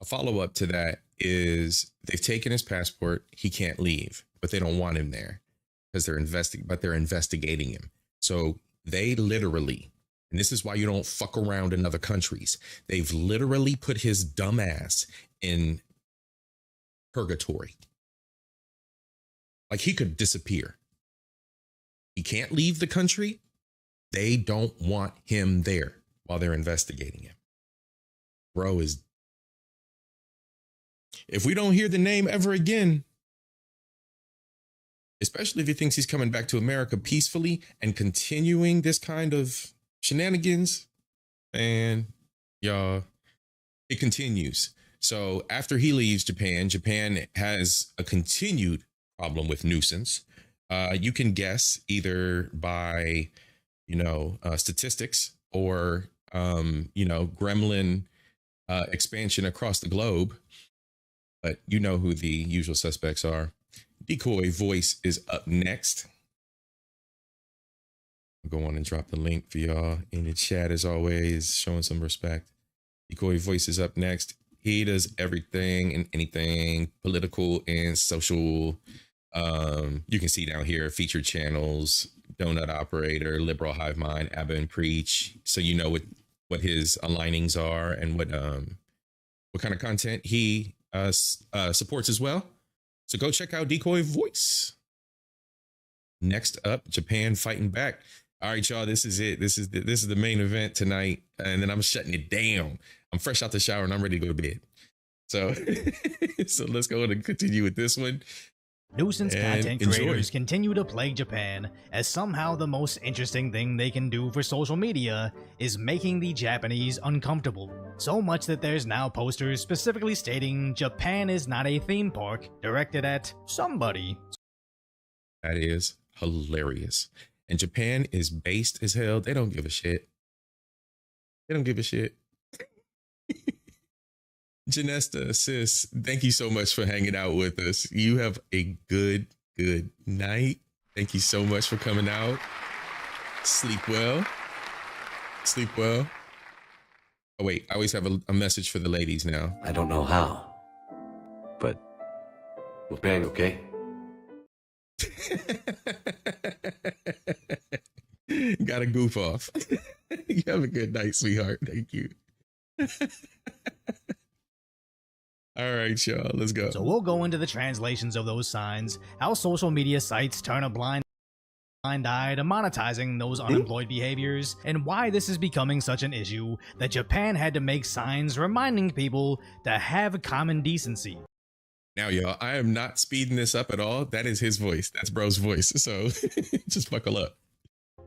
a follow-up to that is they've taken his passport. He can't leave, but they don't want him there because they're investigating him. So they literally, and this is why you don't fuck around in other countries, they've literally put his dumb ass in purgatory. Like, he could disappear. He can't leave the country. They don't want him there while they're investigating him. Bro is... If we don't hear the name ever again, especially if he thinks he's coming back to America peacefully and continuing this kind of shenanigans, and y'all, it continues. So after he leaves Japan, Japan has a continued problem with nuisance. You can guess either by, statistics or, gremlin expansion across the globe. But you know who the usual suspects are. Decoy Voice is up next. I'll go on and drop the link for y'all in the chat as always, showing some respect. Decoy Voice is up next. He does everything and anything political and social. You can see down here featured channels, Donut Operator, Liberal Hive Mind, Abba and Preach. So you know what his alignings are and what kind of content he supports as well. So go check out Decoy Voice. Next up, Japan fighting back. All right, y'all, this is it. This is the main event tonight. And then I'm shutting it down. I'm fresh out the shower and I'm ready to go to bed. So, so let's go and continue with this one. Nuisance content creators continue to plague Japan, as somehow the most interesting thing they can do for social media is making the Japanese uncomfortable. So much that there's now posters specifically stating Japan is not a theme park directed at somebody. That is hilarious. And Japan is based as hell. They don't give a shit. They don't give a shit. Janesta, sis, thank you so much for hanging out with us. You have a good night. Thank you so much for coming out. Sleep well. Sleep well. Oh, wait, I always have a message for the ladies now. I don't know how, but we'll bang, okay? Got a goof off. You have a good night, sweetheart. Thank you. All right, y'all, let's go. So we'll go into the translations of those signs, how social media sites turn a blind eye to monetizing those unemployed behaviors, and why this is becoming such an issue that Japan had to make signs reminding people to have common decency. Now, y'all, I am not speeding this up at all. That is his voice. That's bro's voice. So just buckle up.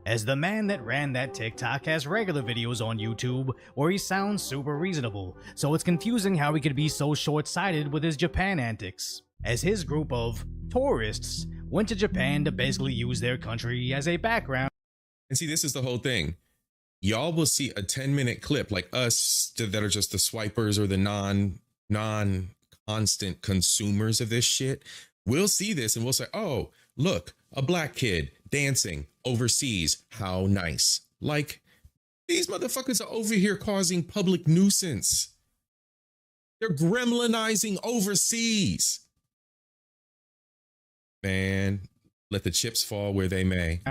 As the man that ran that TikTok has regular videos on YouTube where he sounds super reasonable, so it's confusing how he could be so short-sighted with his Japan antics. As his group of tourists went to Japan to basically use their country as a background. And see, this is the whole thing. Y'all will see a 10-minute clip like us that are just the swipers or the non-constant consumers of this shit. We'll see this and we'll say, oh, look, a black kid dancing overseas. How nice. Like, these motherfuckers are over here causing public nuisance. They're gremlinizing overseas. Man, let the chips fall where they may.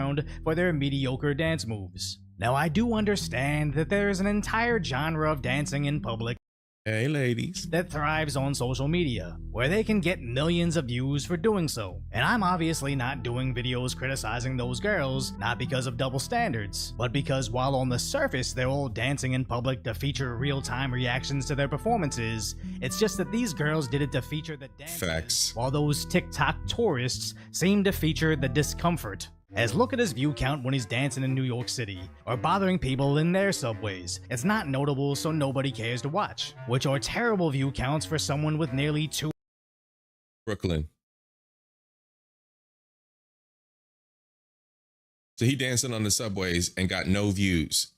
For their mediocre dance moves. Now, I do understand that there is an entire genre of dancing in public, hey ladies, that thrives on social media, where they can get millions of views for doing so. And I'm obviously not doing videos criticizing those girls, not because of double standards, but because while on the surface they're all dancing in public to feature real-time reactions to their performances, it's just that these girls did it to feature the dances, facts, while those TikTok tourists seem to feature the discomfort. As look at his view count when he's dancing in New York City, or bothering people in their subways. It's not notable, so nobody cares to watch. Which are terrible view counts for someone with nearly 2 Brooklyn. So he dancing on the subways and got no views.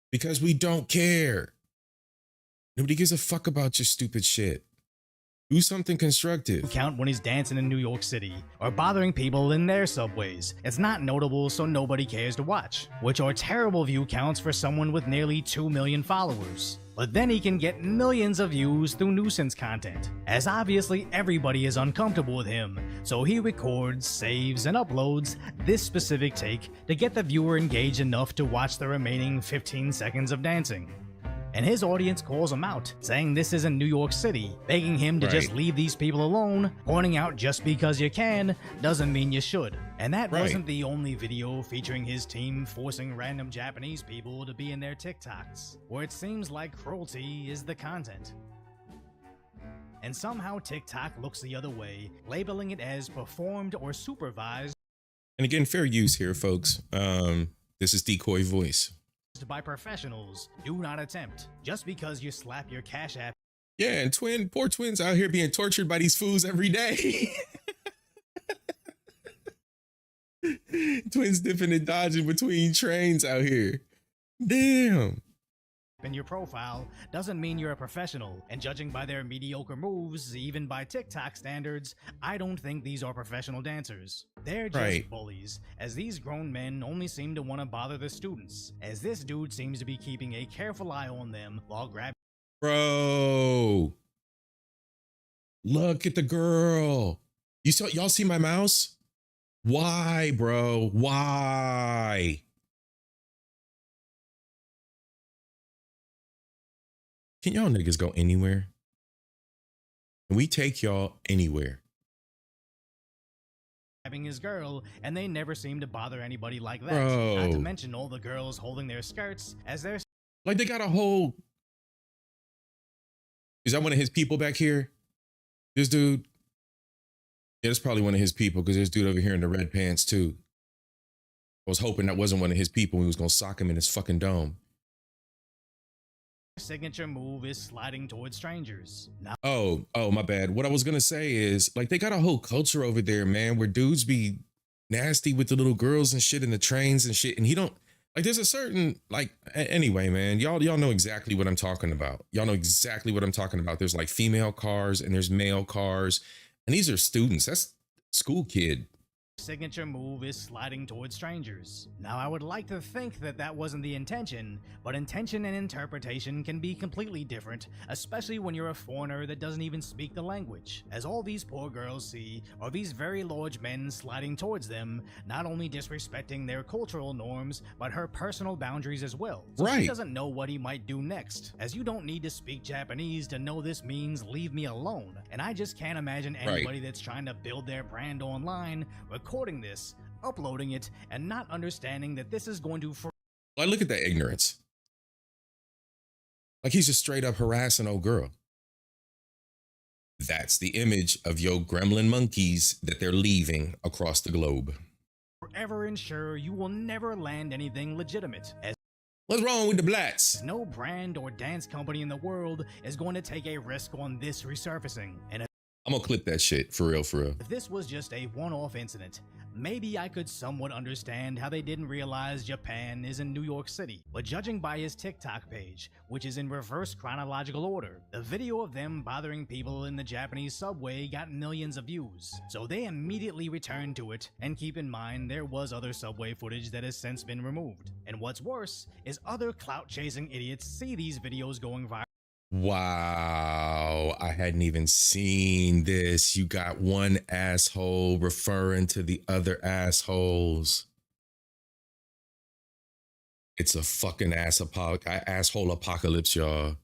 Because we don't care. Nobody gives a fuck about your stupid shit. Do something constructive. Count when he's dancing in New York City, or bothering people in their subways. It's not notable, so nobody cares to watch. Which are terrible view counts for someone with nearly 2 million followers. But then he can get millions of views through nuisance content, as obviously everybody is uncomfortable with him, so he records, saves, and uploads this specific take to get the viewer engaged enough to watch the remaining 15 seconds of dancing. And his audience calls him out, saying this isn't New York City, begging him to just leave these people alone, pointing out just because you can doesn't mean you should. And that wasn't the only video featuring his team forcing random Japanese people to be in their TikToks, where it seems like cruelty is the content. And somehow TikTok looks the other way, labeling it as performed or supervised. And again, fair use here, folks. This is Decoy Voice. By professionals. Do not attempt. Just because you slap your Cash App. Yeah, and poor twins out here being tortured by these fools every day. Twins dipping and dodging between trains out here. Damn. In your profile doesn't mean you're a professional, and judging by their mediocre moves, even by TikTok standards, I don't think these are professional dancers. They're just bullies, as these grown men only seem to want to bother the students, as this dude seems to be keeping a careful eye on them while grabbing. Bro, look at the girl. Y'all see my mouse? Why, bro? Why? Can y'all niggas go anywhere? Can we take y'all anywhere? Grabbing his girl, and they never seem to bother anybody like that. Bro. Not to mention all the girls holding their skirts as they're like they got a whole. Is that one of his people back here? This dude? Yeah, that's probably one of his people because there's dude over here in the red pants too. I was hoping that wasn't one of his people. We was gonna sock him in his fucking dome. signature move is sliding towards strangers. Now Oh, my bad. What I was gonna say is, like, they got a whole culture over there, man, where dudes be nasty with the little girls and shit in the trains and shit. And he don't, Like there's a certain anyway, man, y'all know exactly what I'm talking about. Y'all know exactly what I'm talking about. There's like female cars and there's male cars, and these are students. That's school kid. Signature move is sliding towards strangers. Now, I would like to think that that wasn't the intention, but intention and interpretation can be completely different, especially when you're a foreigner that doesn't even speak the language. As all these poor girls see are these very large men sliding towards them, not only disrespecting their cultural norms, but her personal boundaries as well. So she doesn't know what he might do next, as you don't need to speak Japanese to know this means leave me alone. And I just can't imagine anybody that's trying to build their brand online recording this, uploading it, and not understanding that this is going to. Like, look at that ignorance. Like he's just straight up harassing old girl. That's the image of yo gremlin monkeys that they're leaving across the globe. Forever ensure you will never land anything legitimate. As what's wrong with the Blatts? No brand or dance company in the world is going to take a risk on this resurfacing. And I'm gonna clip that shit for real, for real. If this was just a one-off incident, maybe I could somewhat understand how they didn't realize Japan is in New York City. But judging by his TikTok page, which is in reverse chronological order, the video of them bothering people in the Japanese subway got millions of views. So they immediately returned to it, and keep in mind there was other subway footage that has since been removed. And what's worse is other clout-chasing idiots see these videos going viral. Wow, I hadn't even seen this. You got one asshole referring to the other assholes. It's a fucking asshole apocalypse, y'all.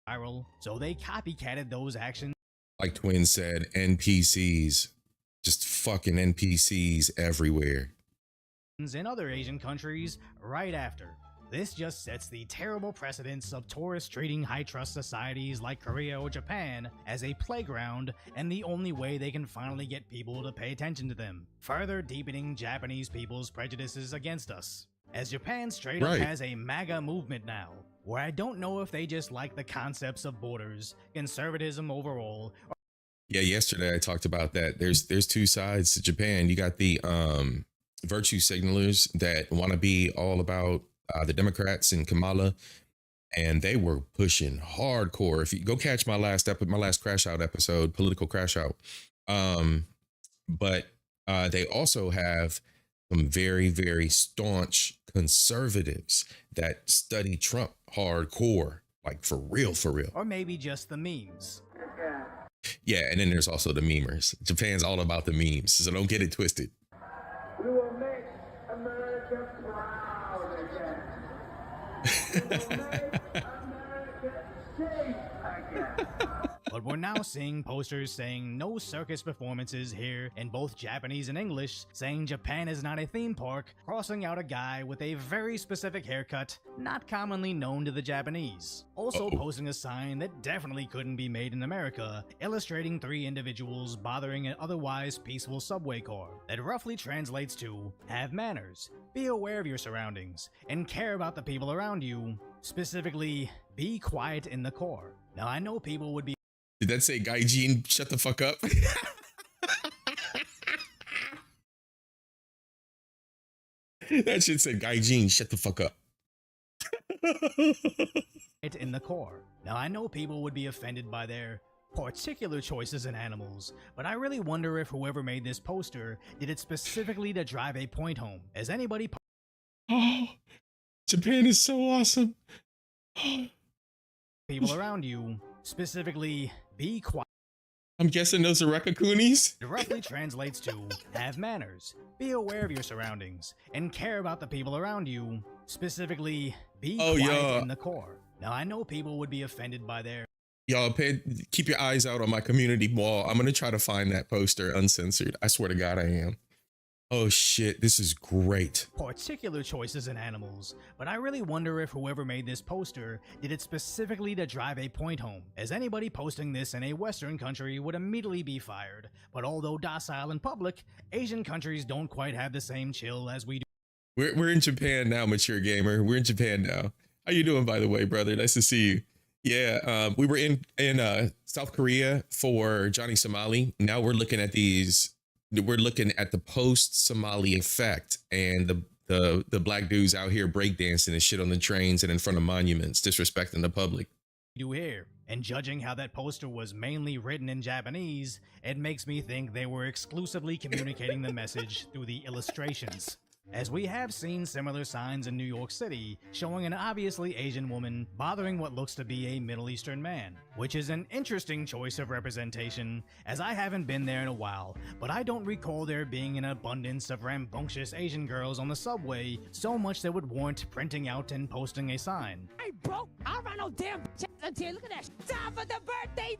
Viral, so they copycatted those actions. Like Twin said, NPCs. Just fucking NPCs everywhere. In other Asian countries right after. This just sets the terrible precedence of tourists treating high-trust societies like Korea or Japan as a playground and the only way they can finally get people to pay attention to them, further deepening Japanese people's prejudices against us. As Japan straight up has a MAGA movement now, where I don't know if they just like the concepts of borders, conservatism overall. Yeah, yesterday I talked about that. There's two sides to Japan. You got the virtue signalers that want to be all about the Democrats and Kamala, and they were pushing hardcore. If you go catch my last crash out episode, political crash out, but they also have some very, very staunch conservatives that study Trump hardcore, like for real, or maybe just the memes. Yeah, and then there's also the memers. Japan's all about the memes, so don't get it twisted. We will make America proud again. We will make America safe again. But we're now seeing posters saying no circus performances here in both Japanese and English, saying Japan is not a theme park, crossing out a guy with a very specific haircut not commonly known to the Japanese. Also posting a sign that definitely couldn't be made in America, illustrating 3 individuals bothering an otherwise peaceful subway car. That roughly translates to, have manners, be aware of your surroundings, and care about the people around you. Specifically, be quiet in the car. Now I know people would be. Did that say Gaijin, shut the fuck up? That shit said Gaijin, shut the fuck up. In the core. Now I know people would be offended by their particular choices in animals, but I really wonder if whoever made this poster did it specifically to drive a point home. As anybody oh, Japan is so awesome. People around you, specifically, be quiet. I'm guessing those are Rekakunis? It roughly translates to, have manners, be aware of your surroundings, and care about the people around you. Specifically, be quiet in the core. Now I know people would be offended by their. Y'all, keep your eyes out on my community wall. I'm going to try to find that poster uncensored. I swear to God I am. Oh shit, this is great. Particular choices in animals, but I really wonder if whoever made this poster did it specifically to drive a point home, as anybody posting this in a Western country would immediately be fired. But although docile in public, Asian countries don't quite have the same chill as we do. We're in Japan now, mature gamer. We're in Japan now. How you doing, by the way, brother? Nice to see you. Yeah, we were in South Korea for Johnny Somali. Now we're looking at these. We're looking at the post-Somali effect, and the black dudes out here breakdancing and shit on the trains and in front of monuments, disrespecting the public. Do here, and judging how that poster was mainly written in Japanese, it makes me think they were exclusively communicating the message through the illustrations. As we have seen similar signs in New York City, showing an obviously Asian woman bothering what looks to be a Middle Eastern man, which is an interesting choice of representation, as I haven't been there in a while, but I don't recall there being an abundance of rambunctious Asian girls on the subway, so much that would warrant printing out and posting a sign. Hey bro, I don't run no damn bitch until look at that time for the birthday.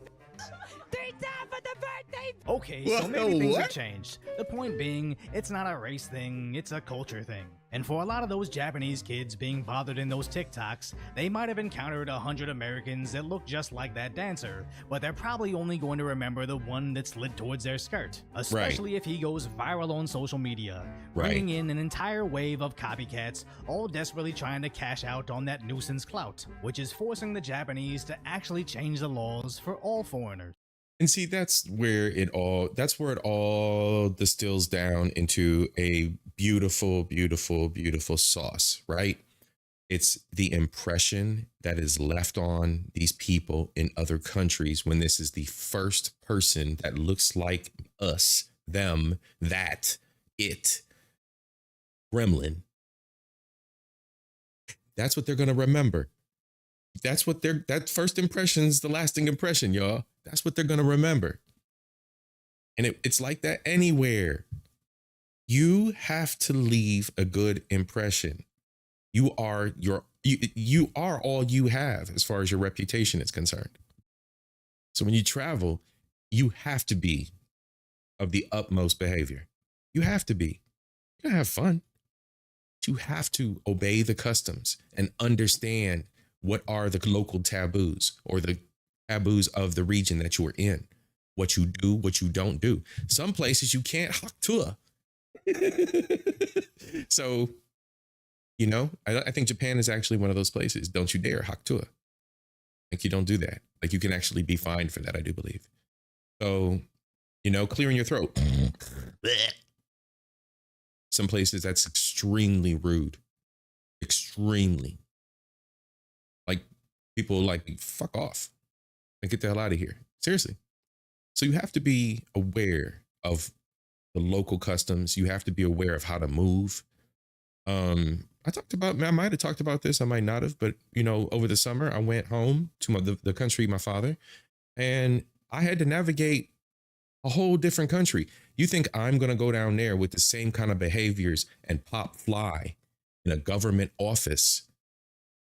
3 times for the birthday. Okay, so maybe things have changed. The point being, it's not a race thing, it's a culture thing. And for a lot of those Japanese kids being bothered in those TikToks, they might have encountered 100 Americans that look just like that dancer, but they're probably only going to remember the one that slid towards their skirt, especially if he goes viral on social media, bringing in an entire wave of copycats, all desperately trying to cash out on that nuisance clout, which is forcing the Japanese to actually change the laws for all foreigners. And see, that's where it all distills down into a beautiful, beautiful, beautiful sauce, right? It's the impression that is left on these people in other countries when this is the first person that looks like us, them, that, it, gremlin. That's what they're going to remember. That's what that first impression's the lasting impression, y'all. That's what they're going to remember. And it's like that anywhere. You have to leave a good impression. You are all you have as far as your reputation is concerned. So when you travel, you have to be of the utmost behavior. You have to be. You gotta have fun. You have to obey the customs and understand what are the local taboos or the taboos of the region that you're in, what you do, what you don't do. Some places you can't haktua. So, you know, I think Japan is actually one of those places. Don't you dare haktua. Like you don't do that. Like you can actually be fined for that, I do believe. So, you know, clearing your throat. Some places that's extremely rude. Extremely. Like people like, fuck off and get the hell out of here. Seriously. So you have to be aware of the local customs. You have to be aware of how to move. I might have talked about this. I might not have, but you know, over the summer, I went home to the country, my father, and I had to navigate a whole different country. You think I'm going to go down there with the same kind of behaviors and pop fly in a government office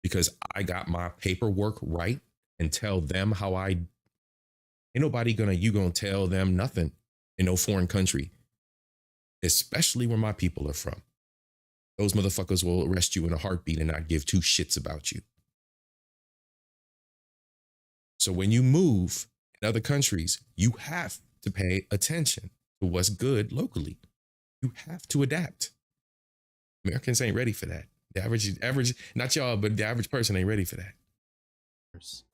because I got my paperwork right and tell them how ain't nobody you gonna tell them nothing in no foreign country, especially where my people are from. Those motherfuckers will arrest you in a heartbeat and not give two shits about you. So when you move in other countries, you have to pay attention to what's good locally. You have to adapt. Americans ain't ready for that. The average, not y'all, but the average person ain't ready for that.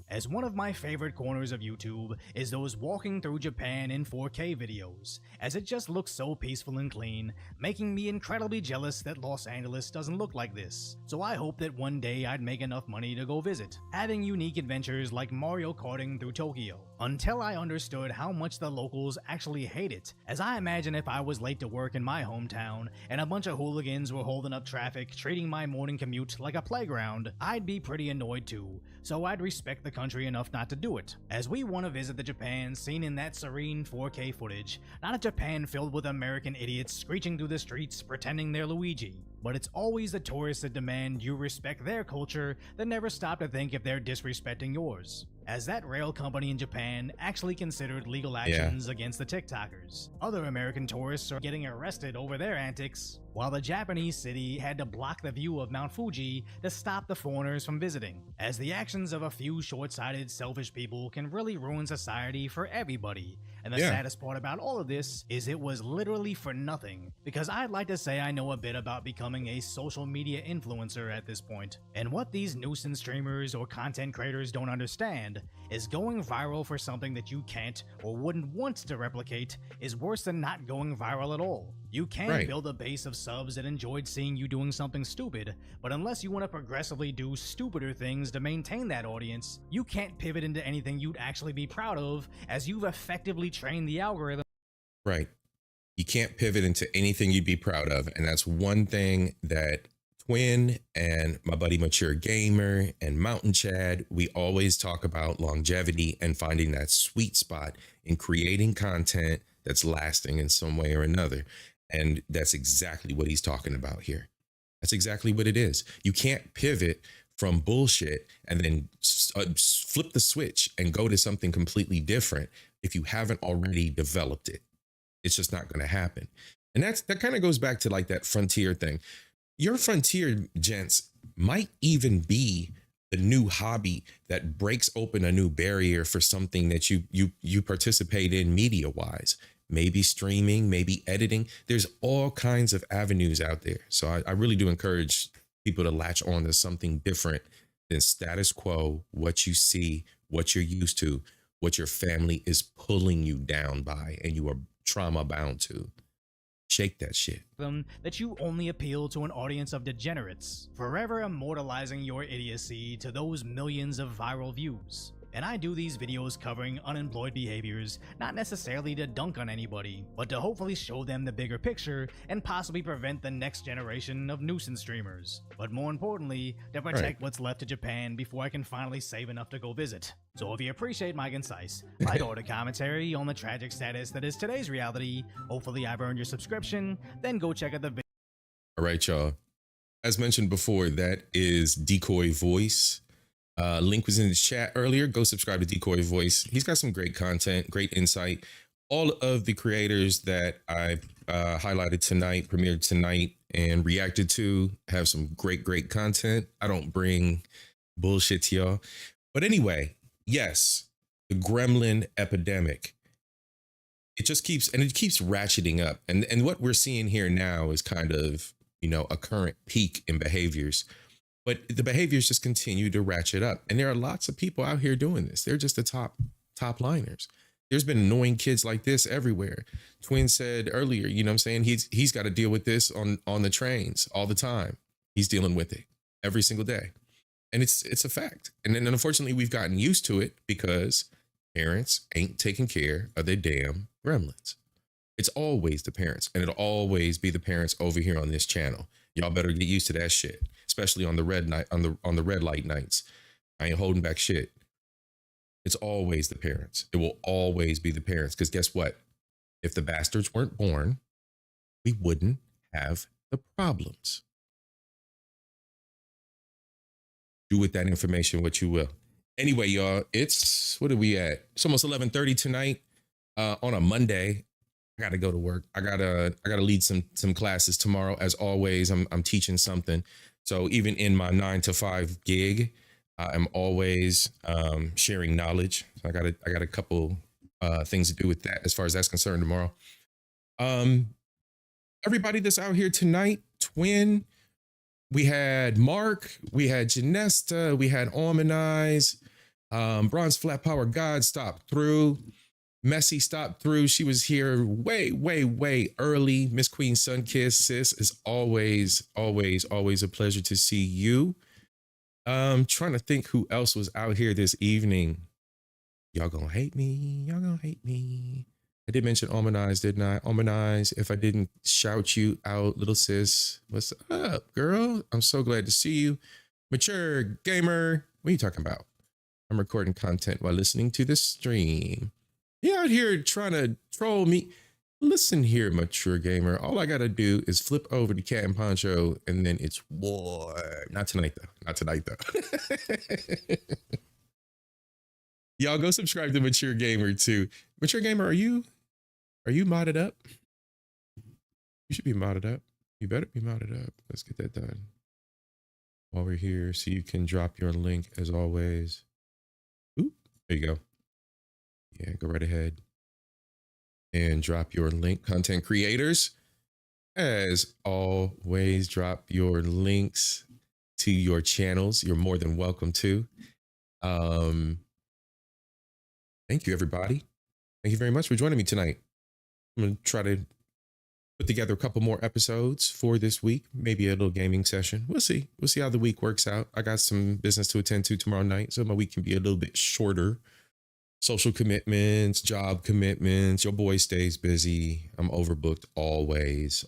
As one of my favorite corners of YouTube is those walking through Japan in 4K videos, as it just looks so peaceful and clean, making me incredibly jealous that Los Angeles doesn't look like this. So I hope that one day I'd make enough money to go visit, having unique adventures like Mario Karting through Tokyo, until I understood how much the locals actually hate it, as I imagine if I was late to work in my hometown and a bunch of hooligans were holding up traffic, treating my morning commute like a playground, I'd be pretty annoyed too, so I'd respect the country enough not to do it, as we want to visit the Japan seen in that serene 4K footage, not a Japan filled with American idiots screeching through the streets pretending they're Luigi. But it's always the tourists that demand you respect their culture that never stop to think if they're disrespecting yours. As that rail company in Japan actually considered legal actions against the TikTokers. Other American tourists are getting arrested over their antics, while the Japanese city had to block the view of Mount Fuji to stop the foreigners from visiting, as the actions of a few short-sighted, selfish people can really ruin society for everybody. And the saddest part about all of this is it was literally for nothing, because I'd like to say I know a bit about becoming a social media influencer at this point. And what these nuisance streamers or content creators don't understand is going viral for something that you can't or wouldn't want to replicate is worse than not going viral at all. You can Right. build a base of subs that enjoyed seeing you doing something stupid, but unless you want to progressively do stupider things to maintain that audience, you can't pivot into anything you'd actually be proud of, as you've effectively trained the algorithm. Right. You can't pivot into anything you'd be proud of. And that's one thing that Twin and my buddy Mature Gamer and Mountain Chad, we always talk about longevity and finding that sweet spot in creating content that's lasting in some way or another. And that's exactly what he's talking about here. That's exactly what it is. You can't pivot from bullshit and then flip the switch and go to something completely different if you haven't already developed it. It's just not going to happen. And that kind of goes back to like that frontier thing. Your frontier, gents, might even be the new hobby that breaks open a new barrier for something that you participate in media wise. Maybe streaming, maybe editing. There's all kinds of avenues out there. So I really do encourage people to latch on to something different than status quo, what you see, what you're used to, what your family is pulling you down by, and you are trauma bound to. Shake that shit. That you only appeal to an audience of degenerates, forever immortalizing your idiocy to those millions of viral views. And I do these videos covering unemployed behaviors, not necessarily to dunk on anybody, but to hopefully show them the bigger picture and possibly prevent the next generation of nuisance streamers. But more importantly, to protect what's left of Japan before I can finally save enough to go visit. So if you appreciate my concise, light-order commentary on the tragic status that is today's reality, hopefully I've earned your subscription, then go check out the video. All right, y'all. As mentioned before, that is Decoy Voice. Link was in the chat earlier. Go subscribe to Decoy Voice. He's got some great content, great insight. All of the creators that I highlighted tonight, premiered tonight, and reacted to have some great content. I don't bring bullshit to y'all. But anyway, yes, the gremlin epidemic. It just keeps ratcheting up. And what we're seeing here now is kind of, a current peak in behaviors. But the behaviors just continue to ratchet up. And there are lots of people out here doing this. They're just the top liners. There's been annoying kids like this everywhere. Twin said earlier, what I'm saying? He's got to deal with this on the trains all the time. He's dealing with it every single day. And it's a fact. And then unfortunately, we've gotten used to it because parents ain't taking care of their damn gremlins. It's always the parents, and it'll always be the parents over here on this channel. Y'all better get used to that shit, especially on the red light nights. I ain't holding back shit. It's always the parents. It will always be the parents. Because guess what? If the bastards weren't born, we wouldn't have the problems. Do with that information what you will. Anyway, y'all, what are we at? It's almost 11:30 tonight on a Monday. I got to go to work. I gotta lead some classes tomorrow. As always, I'm teaching something. So even in my 9 to 5 gig, I'm always sharing knowledge. So I got a couple things to do with that as far as that's concerned tomorrow. Everybody that's out here tonight, Twin, we had Mark, we had Janesta, we had Almanize, Bronze Flat Power God stopped through. Messy stopped through. She was here way early. Miss Queen Sunkiss, sis, is always a pleasure to see you. Trying to think who else was out here this evening. Y'all gonna hate me. I did mention Almanize, didn't I? Almanize, if I didn't shout you out, little sis, what's up, girl? I'm so glad to see you. Mature Gamer, what are you talking about? I'm recording content while listening to the stream. You out here trying to troll me. Listen here, Mature Gamer. All I got to do is flip over to Cat and Poncho, and then it's war. Not tonight, though. Y'all go subscribe to Mature Gamer, too. Mature Gamer, are you modded up? You should be modded up. You better be modded up. Let's get that done while we're here so you can drop your link, as always. Ooh, there you go. Yeah, go right ahead and drop your link. Content creators, as always, drop your links to your channels. You're more than welcome to. Thank you, everybody. Thank you very much for joining me tonight. I'm going to try to put together a couple more episodes for this week, maybe a little gaming session. We'll see how the week works out. I got some business to attend to tomorrow night, so my week can be a little bit shorter. Social commitments, job commitments, your boy stays busy. I'm overbooked always.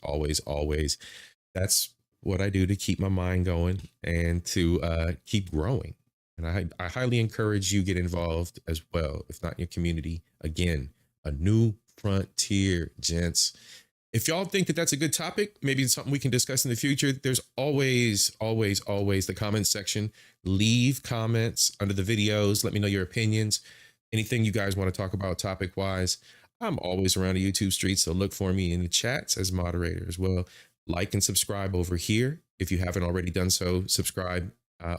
That's what I do to keep my mind going and to keep growing. And I highly encourage you get involved as well, if not in your community. Again, a new frontier, gents. If y'all think that that's a good topic, maybe it's something we can discuss in the future, there's always the comment section. Leave comments under the videos. Let me know your opinions. Anything you guys want to talk about topic-wise. I'm always around the YouTube streets, so look for me in the chats as moderator as well. Like and subscribe over here. If you haven't already done so, subscribe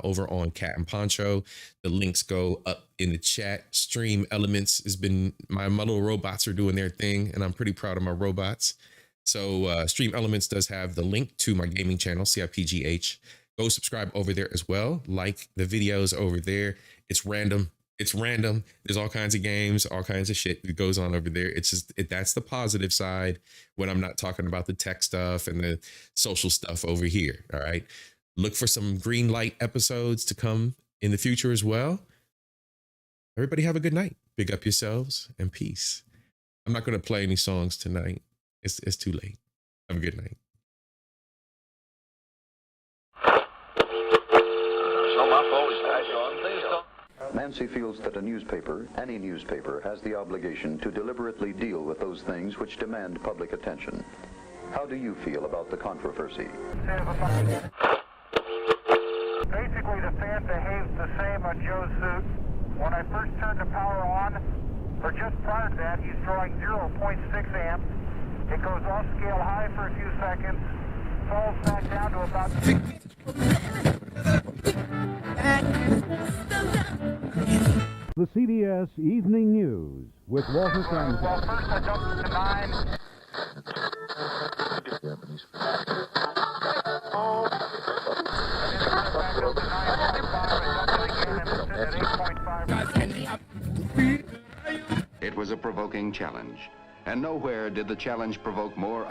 over on Cat and Poncho. The links go up in the chat. Stream Elements has been, my little robots are doing their thing, and I'm pretty proud of my robots. So Stream Elements does have the link to my gaming channel, CIPGH. Go subscribe over there as well. Like the videos over there. It's random. There's all kinds of games, all kinds of shit that goes on over there. It's just, that's the positive side when I'm not talking about the tech stuff and the social stuff over here. All right. Look for some green light episodes to come in the future as well. Everybody have a good night. Big up yourselves and peace. I'm not going to play any songs tonight. It's too late. Have a good night. Nancy feels that a newspaper, any newspaper, has the obligation to deliberately deal with those things which demand public attention. How do you feel about the controversy? Basically, the fan behaves the same on Joe's suit. When I first turned the power on, or just prior to that, he's drawing 0.6 amps. It goes off scale high for a few seconds, falls back down to about... The CBS Evening News with Walter Sanders. Well, first I jumped to 9. It was a provoking challenge, and nowhere did the challenge provoke more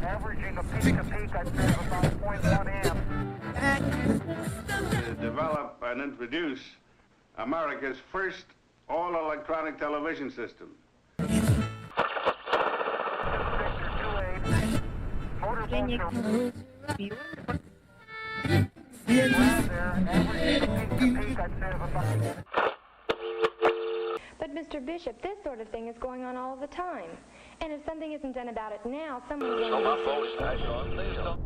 Averaging a peak-to-peak, I'd say, of about 0.1 amp. To develop and introduce America's first all-electronic television system. But Mr. Bishop, this sort of thing is going on all the time. And if something isn't done about it now, someone's going to...